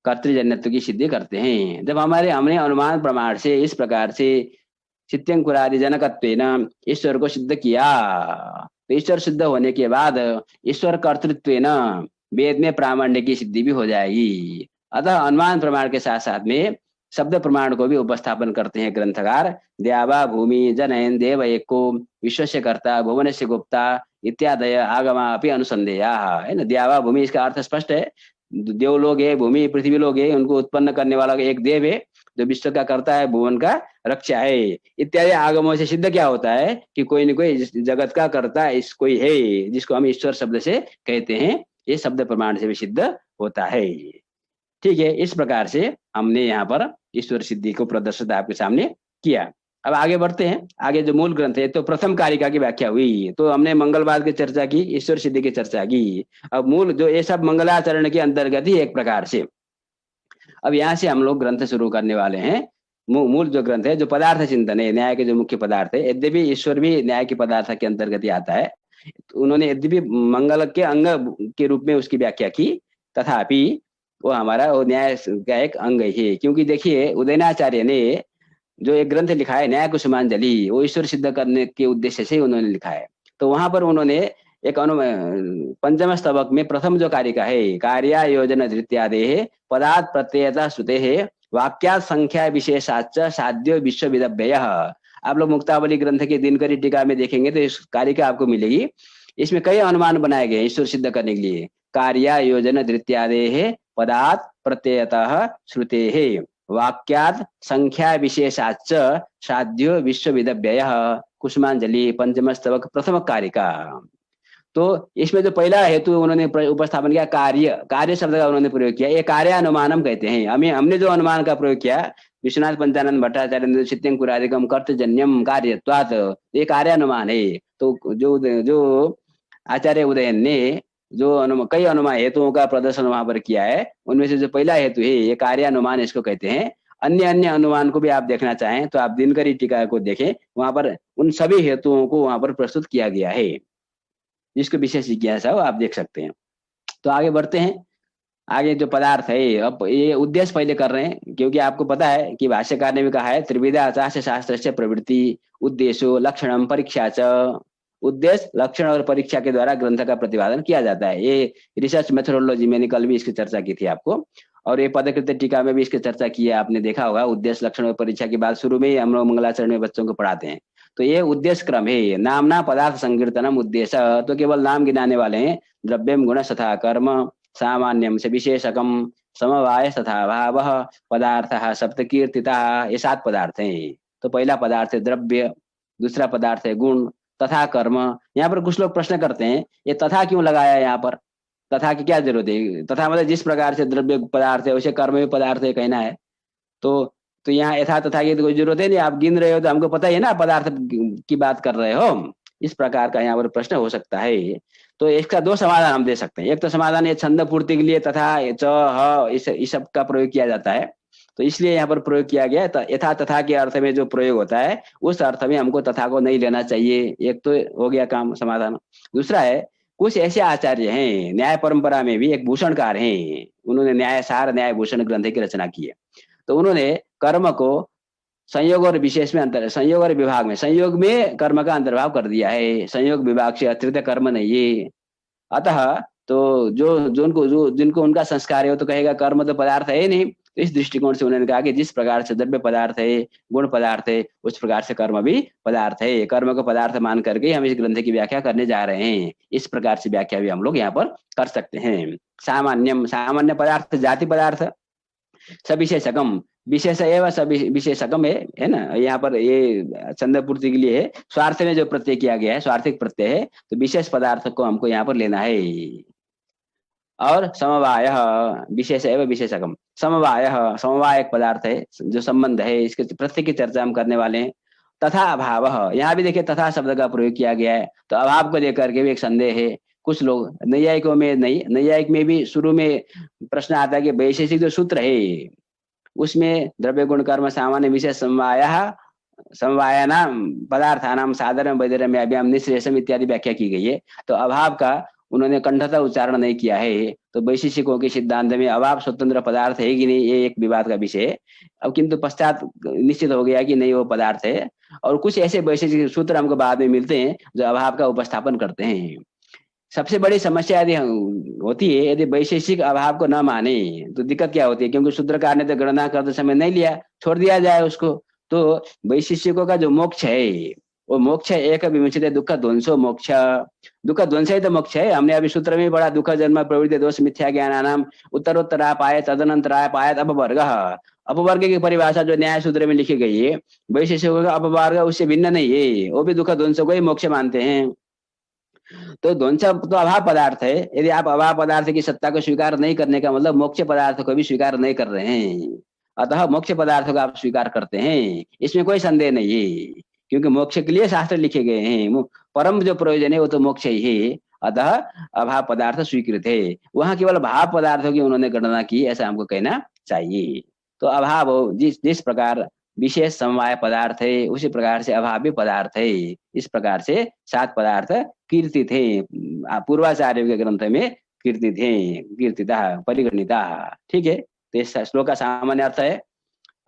कर्तृजन्यत्व की सिद्धि करते हैं। जब हमने अनुमान प्रमाण से इस प्रकार से चित्यंकुरादि जनकत्वेन ईश्वर को सिद्ध किया, तो ईश्वर सिद्ध होने के बाद ईश्वर कर्तृत्वेन वेद में प्रामाण्य की सिद्धि भी हो जाएगी। अतः अनुमान प्रमाण के साथ साथ में शब्द प्रमाण को भी उपस्थापन करते हैं ग्रंथकार। द्यावा भूमि जनयन देव एको विश्वस्य कर्ता भुवनस्य गुप्ता इत्यादय आगमा अपि अनुसंधेया, है ना। द्यावा भूमि, इसका अर्थ स्पष्ट है। देव लोग है, भूमि पृथ्वी लोग है, उनको उत्पन्न करने वाला एक देव है जो विश्व का करता है, भुवन का रक्षा है। इत्यादि आगमों से सिद्ध क्या होता है कि कोई न कोई जगत का करता इस कोई है, जिसको हम ईश्वर शब्द से कहते हैं। ये शब्द प्रमाण से भी सिद्ध होता है। ठीक है, इस प्रकार से हमने यहाँ पर ईश्वर सिद्धि को प्रदर्शित आपके सामने किया। अब आगे बढ़ते हैं। आगे जो मूल ग्रंथ है, तो प्रथम कारिका की व्याख्या हुई, तो हमने मंगलवाद की चर्चा की, ईश्वर सिद्धि की चर्चा की। अब मूल जो ये सब मंगलाचरण के अंतर्गत ही एक प्रकार से। अब यहाँ से हम लोग ग्रंथ शुरू करने वाले हैं। मूल जो ग्रंथ है, जो पदार्थ चिंतन है, न्याय के जो मुख्य पदार्थ है, यद्यपि ईश्वर भी न्याय के पदार्थ के अंतर्गत ही आता है, तो उन्होंने यद्यपि मंगल के अंग के रूप में उसकी व्याख्या की, तथापि वो हमारा वो न्याय का एक अंग ही है। क्योंकि देखिए, उदयनाचार्य ने जो एक ग्रंथ लिखा है न्याय कुसुमांजलि, वो ईश्वर सिद्ध करने के उद्देश्य से उन्होंने लिखा है। तो वहां पर उन्होंने एक पंचम स्तवक में प्रथम जो कारिका है, कार्या योजना धृत्यादेः पदार्थ प्रत्ययता श्रुतेः वाक्यात् संख्या विशेषाच्च साध्यो विश्व विदव्ययः। आप लोग मुक्तावली ग्रंथ के दिनकरी टीका में देखेंगे तो इस कारिका आपको मिलेगी। इसमें कई अनुमान बनाए गए ईश्वर सिद्ध करने के लिए। कार्या योजना धृत्यादेः पदार्थ प्रत्ययतः श्रुतेः वाक्यात् संख्या विशेषाच्च साध्यो विश्व विदव्ययः, कुसुमांजलि पंचम स्तवक प्रथम कारिका। तो इसमें जो पहला हेतु उन्होंने उपस्थापन किया, कार्य शब्द का उन्होंने प्रयोग किया। ये कार्यानुमानम कहते हैं। हमने जो अनुमान का प्रयोग किया, विश्वनाथ पंचानंद भट्टाचार्य ने चित्यंकुरादिकम कर्तजन्यम कार्यत्वात्, ये कार्यानुमान है। तो जो आचार्य उदयन ने जो कई अनुमान हेतुओं का प्रदर्शन वहां पर किया है, उनमें से जो पहला हेतु है ये कार्यानुमान इसको कहते हैं। अन्य अनुमान को भी आप देखना चाहें तो आप दिनकरी टीका को देखें, वहां पर उन सभी हेतुओं को वहां पर प्रस्तुत किया गया है। जिसको विशेष जिज्ञासा हो आप देख सकते हैं। तो आगे बढ़ते हैं। आगे जो पदार्थ है, अब ये उद्देश्य पहले कर रहे हैं, क्योंकि आपको पता है कि भाष्यकार ने भी कहा है त्रिविधा चास्य शास्त्र से प्रवृत्ति उद्देश्यो लक्षणम परीक्षा च। उद्देश्य, लक्षण और परीक्षा के द्वारा ग्रंथ का प्रतिपादन किया जाता है। ये रिसर्च मेथोडोलॉजी, मैंने कल भी इसकी चर्चा की थी आपको, और ये पदकृत्य टीका में भी इसकी चर्चा की है, आपने देखा होगा। उद्देश्य, लक्षण और परीक्षा की बात शुरू में ही हम लोग मंगलाचरण में बच्चों को पढ़ाते हैं। तो ये उद्देश्य क्रम है। नामना पदार्थ संकीर्तनम उद्देश्य, तो केवल नाम गिनाने वाले हैं। द्रव्यम गुण तथा कर्म सामान्यम से विशेषकम समवाय तथा भाव पदार्थ सप्तकीर्तिता, ये 7 पदार्थ हैं। तो पहला पदार्थ है द्रव्य, दूसरा पदार्थ है गुण तथा कर्म। यहाँ पर कुछ लोग प्रश्न करते हैं, ये तथा क्यों लगाया है यहाँ पर, तथा की क्या जरूरत है? तथा मतलब जिस प्रकार से द्रव्य पदार्थ है वैसे कर्म भी पदार्थ है कहना है। तो यहाँ यथा तथा की तो कोई जरूरत है नहीं, आप गिन रहे हो तो हमको पता ही है ना पदार्थ की बात कर रहे हो। इस प्रकार का यहाँ पर प्रश्न हो सकता है। तो इसका 2 समाधान हम दे सकते हैं। एक तो समाधान ये छंद पूर्ति के लिए तथा च ह इस सब का प्रयोग किया जाता है, तो इसलिए यहाँ पर प्रयोग किया गया है। यथा तथा के अर्थ में जो प्रयोग होता है उस अर्थ में हमको तथा को नहीं लेना चाहिए। एक तो हो गया काम समाधान। दूसरा है, कुछ ऐसे आचार्य हैं न्याय परंपरा में भी एक भूषणकार हैं, उन्होंने न्याय सार न्याय भूषण ग्रंथ की रचना की है। तो उन्होंने कर्म को संयोग और विशेष में संयोग और विभाग में, संयोग में कर्म का अंतर्भाव कर दिया है, संयोग विभाग से अतिरिक्त कर्म नहीं है। अतः तो जिनको उनका संस्कार है वो तो कहेगा कर्म तो पदार्थ है नहीं। तो इस दृष्टिकोण से उन्होंने कहा कि जिस प्रकार से द्रव्य पदार्थ है, गुण पदार्थ है, उस प्रकार से कर्म भी पदार्थ है। कर्म को पदार्थ मान करके हम इस ग्रंथ की व्याख्या करने जा रहे हैं। इस प्रकार से व्याख्या भी हम लोग यहाँ पर कर सकते हैं। सामान्यम, सामान्य पदार्थ जाति पदार्थ, सविशेषकम, विशेष एवं सविशेषकम है ना। यहाँ पर ये छंद पूर्ति के लिए है। स्वार्थ में जो प्रत्यय किया गया है स्वार्थिक प्रत्यय है, तो विशेष पदार्थ को हमको यहाँ पर लेना है। और समवाय, विशेष एवं विशेषकम, समवाय एक पदार्थ है जो संबंध है, इसके प्रत्यय की चर्चा हम करने वाले हैं। तथा अभाव, यहाँ भी देखिए तथा शब्द का प्रयोग किया गया है। तो अभाव को लेकर के भी एक संदेह है। कुछ लोग नैयायिकों में नहीं, नैयायिक में भी शुरू में प्रश्न आता है कि वैशेषिक जो सूत्र है उसमें द्रव्य गुण कर्म सामान्य विशेष समवायाना पदार्थानाम साधारण वैधर्म अभ्याम निश्रेषम इत्यादि व्याख्या की गई है। तो अभाव का उन्होंने कंठतः उच्चारण नहीं किया है। तो वैशेषिकों के सिद्धांत में अभाव स्वतंत्र पदार्थ है कि नहीं, ये एक विवाद का विषय है। अब किंतु पश्चात निश्चित हो गया कि नहीं, वो पदार्थ है। और कुछ ऐसे वैशेषिक सूत्र हमको बाद में मिलते हैं जो अभाव का उपस्थापन करते हैं। सबसे बड़ी समस्या यदि होती है, यदि वैशेषिक अभाव को न माने तो दिक्कत क्या होती है, क्योंकि सूत्रकार ने तो गणना करते समय नहीं लिया, छोड़ दिया जाए उसको। तो वैशेषिकों का जो मोक्ष है वो मोक्ष है एक विमुचित दुख ध्वंसो मोक्ष। दुख ध्वंस ही तो मोक्ष है। हमने अभी सूत्र में पढ़ा, दुख जन्म प्रवृत्ति दोष मिथ्या ज्ञानानाम उत्तरोत्तरा पाए तदनंतराय पायत अपवर्ग। अपवर्ग की परिभाषा जो न्याय सूत्र में लिखी गई है, वैशेषिकों का अपवर्ग उससे भिन्न नहीं है, वो भी दुख ध्वंस को ही मोक्ष मानते हैं। तो ध्वंस तो अभाव पदार्थ है। यदि आप अभाव पदार्थ की सत्ता को स्वीकार नहीं करने का मतलब मोक्ष पदार्थ को भी स्वीकार नहीं कर रहे हैं। अतः मोक्ष पदार्थ को आप स्वीकार करते हैं, इसमें कोई संदेह नहीं है, क्योंकि मोक्ष के लिए शास्त्र लिखे गए हैं। परम जो प्रयोजन है वो तो मोक्ष ही है। अतः अभाव पदार्थ स्वीकृत है। वहां केवल भाव पदार्थों की उन्होंने गणना की, ऐसा हमको कहना चाहिए। तो अभाव जिस जिस प्रकार विशेष समवाय पदार्थ है, उसी प्रकार से अभावी पदार्थ है। इस प्रकार से 7 पदार्थ कीर्तित है, पूर्वाचार्य के ग्रंथ में कीर्तित है, कीर्तिता परिगणिता। ठीक है, तो इस श्लोक का सामान्य अर्थ है।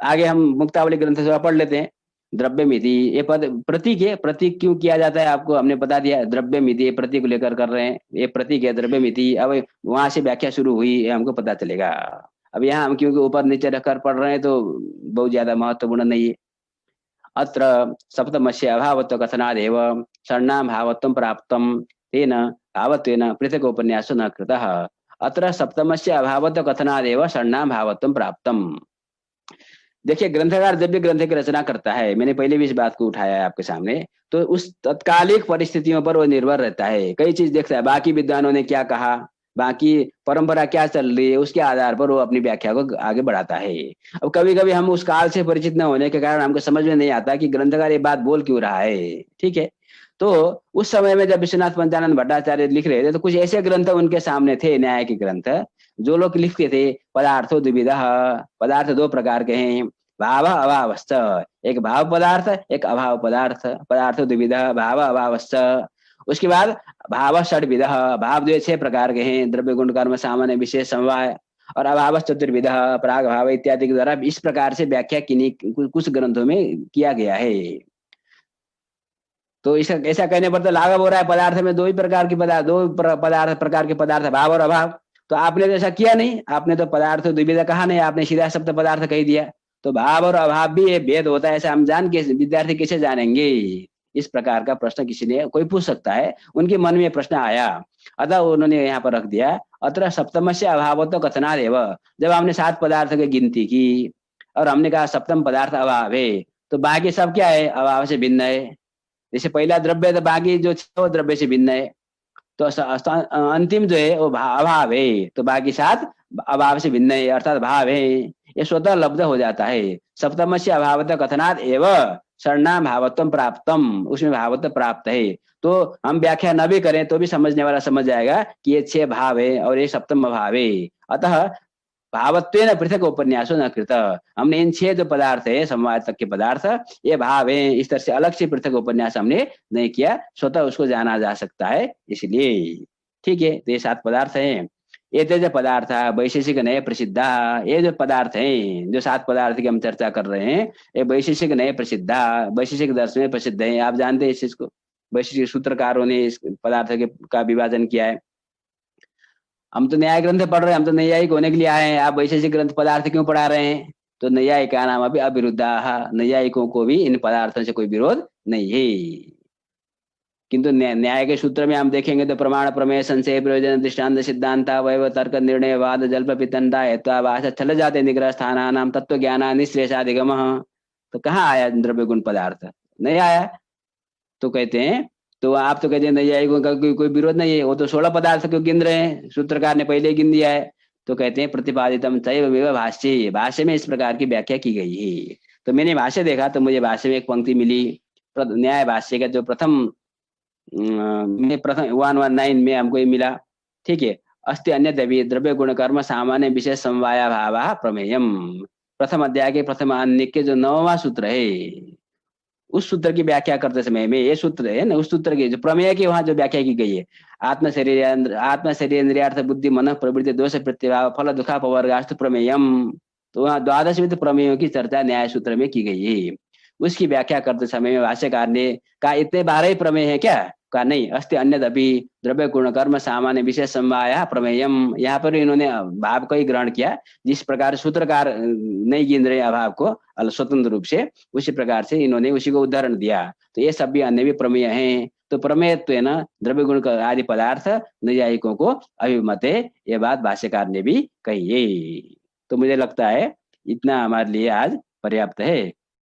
आगे हम मुक्तावली ग्रंथ से पढ़ लेते हैं। द्रव्य मिति, ये पद प्रतीक है। प्रतीक क्यों किया जाता है आपको हमने बता दिया। द्रव्य मिति प्रतीक लेकर कर रहे हैं, ये प्रतीक है द्रव्य मिति। अब वहां से व्याख्या शुरू हुई, हमको पता चलेगा। अब यहाँ हम क्योंकि ऊपर नीचे रखकर पढ़ रहे हैं तो बहुत ज्यादा महत्वपूर्ण नहीं है। अत्र सप्तमस्य अभावत्व कथनादेव षण्णां भावत्वं प्राप्तं तेन भावत्वेन पृथक उपन्यासो न कृतः। अत्र सप्तमस्य अभावत्व कथनादेव षण्णां भावत्वं प्राप्तं। देखिए, ग्रंथकार जब भी ग्रंथ की रचना करता है, मैंने पहले भी इस बात को उठाया है आपके सामने, तो उस तत्कालिक परिस्थितियों पर वो निर्भर रहता है। कई चीज देखता है, बाकी विद्वानों ने क्या कहा, बाकी परंपरा क्या चल रही है, उसके आधार पर वो अपनी व्याख्या को आगे बढ़ाता है। अब कभी कभी हम उस काल से परिचित न होने के कारण हमको समझ में नहीं आता कि ग्रंथकार ये बात बोल क्यों रहा है। ठीक है, तो उस समय में जब विश्वनाथ पंचानंद भट्टाचार्य लिख रहे थे तो कुछ ऐसे ग्रंथ उनके सामने थे, न्याय के ग्रंथ, जो लोग लिखते थे पदार्थो द्विविधः, पदार्थ 2 प्रकार के हैं, भाव अभावश्च, एक भाव पदार्थ एक अभाव पदार्थ, पदार्थो द्विविधः भाव अभावश्च। उसके बाद भाव षड्विधः, भाव जो 6 प्रकार के हैं, द्रव्य गुण कर्म सामान्य विशेष समवाय, और अभाव चतुर्विधः प्राग भाव इत्यादि के द्वारा इस प्रकार से व्याख्या कुछ ग्रंथों में किया गया है। तो ऐसा कहने पर तो लाघव हो रहा है, पदार्थ में 2 ही प्रकार की पदार्थ, 2 प्रकार के पदार्थ, भाव और अभाव। तो आपने तो ऐसा किया नहीं, आपने तो पदार्थ द्विविध कहा नहीं, आपने सीधा शब्द पदार्थ कह दिया। तो भाव और अभाव भी ये भेद होता है, ऐसा हम जान के विद्यार्थी कैसे जानेंगे। इस प्रकार का प्रश्न किसी ने कोई पूछ सकता है, उनके मन में प्रश्न आया, अतः उन्होंने यहाँ पर रख दिया अत्र सप्तमस्य अभावत्व कथनादेव। जब हमने 7 पदार्थ की गिनती की और हमने कहा सप्तम पदार्थ अभाव है, तो बाकी सब क्या है, अभाव से भिन्न है। जैसे पहला द्रव्य, तो बाकी जो 6 द्रव्य से भिन्न है। तो अंतिम जो है वो अभाव है, तो बाकी 7 अभाव से भिन्न है, अर्थात भाव है। ये स्वतः लब्ध हो जाता है। सप्तमस्य अभावत्व कथनात् एव षण्णां भावत्वं प्राप्तम, उसमें भावत्व प्राप्त है। तो हम व्याख्या न भी करें तो भी समझने वाला समझ जाएगा कि ये 6 भाव है और ये सप्तम भाव है। अतः भावत्वेन पृथक उपन्यासो न कृत, हमने इन 6 जो पदार्थ है समवाय तक के पदार्थ, ये भाव है, इस तरह से अलग से पृथक उपन्यास हमने नहीं किया, स्वतः उसको जाना जा सकता है इसलिए। ठीक है, तो ये 7 पदार्थ हैं। ये जो पदार्थ वैशेषिक नए प्रसिद्धा, ये जो पदार्थ हैं, जो 7 पदार्थ की हम चर्चा कर रहे हैं, ये वैशेषिक नए प्रसिद्धा, वैशेषिक दर्शन में प्रसिद्ध है। आप जानते हैं इस चीज को, वैशेषिक सूत्रकारों ने इस पदार्थ का विभाजन किया है। हम तो न्याय ग्रंथ पढ़ रहे हैं, हम तो नैयायिक होने के लिए आए हैं, आप वैशेषिक ग्रंथ पदार्थ क्यों पढ़ा रहे हैं। तो नैयायिका नाम अभी अविरुद्धा, नैयायिकों को भी इन पदार्थों से कोई विरोध नहीं है। किंतु न्याय के सूत्र में हम देखेंगे तो प्रमाण प्रमेय संशय प्रयोजन दृष्टांत सिद्धांत वैव तर्क निर्णय वाद जल्प पितंता हेत्वाभाष छल जाते निग्रह स्थानानाम तत्व ज्ञान निश्लेषाधिगम। तो कहाँ आया द्रव्य गुण पदार्थ, नहीं आया। तो कहते हैं, तो आप तो कहते हैं नैयायिकों का कोई विरोध नहीं है, वो तो 16 पदार्थ क्यों गिन रहे हैं, सूत्रकार ने पहले गिन दिया है। तो कहते हैं प्रतिपादितम चैव भाष्य, भाष्य में इस प्रकार की व्याख्या की गई है। तो मैंने भाष्य देखा तो मुझे भाष्य में एक पंक्ति मिली, न्याय भाष्य का जो प्रथम 119 में हमको ये मिला। ठीक है, अस्ति अन्य द्रव्य गुण कर्म सामान्य विशेष समवाया भाव प्रमेयम, प्रथम अध्याय के प्रथम अन्य के जो 9वां सूत्र है, उस सूत्र की व्याख्या करते समय में ये सूत्र है ना, उस सूत्र की जो प्रमेय की वहां जो व्याख्या की गई है, आत्म शरीर इंद्रियार्थ बुद्धि मन प्रवृत्ति दोष प्रत्यभाव फल दुखापवर्गास्तु प्रमेयम, तो वहाँ द्वादश विध प्रमेयों की चर्चा न्याय सूत्र में की गई है। उसकी व्याख्या करते समय में भाष्यकार ने कहा इतने 12 ही प्रमेय है क्या? कहा नहीं, अस्ति अन्यदपि द्रव्य गुण कर्म सामान्य विशेष समवाय प्रमेयम। यहाँ पर इन्होंने भाव को ही ग्रहण किया, जिस प्रकार सूत्रकार नहीं गिन रहे अभाव को स्वतंत्र रूप से, उसी प्रकार से इन्होंने उसी को उदाहरण दिया। तो ये सब भी अन्य भी प्रमेय हैं। तो प्रमेय तो है ना द्रव्य गुण आदि पदार्थ नैयायिकों को अभिमत है, ये बात भाष्यकार ने भी कही है। तो मुझे लगता है इतना हमारे लिए आज पर्याप्त है।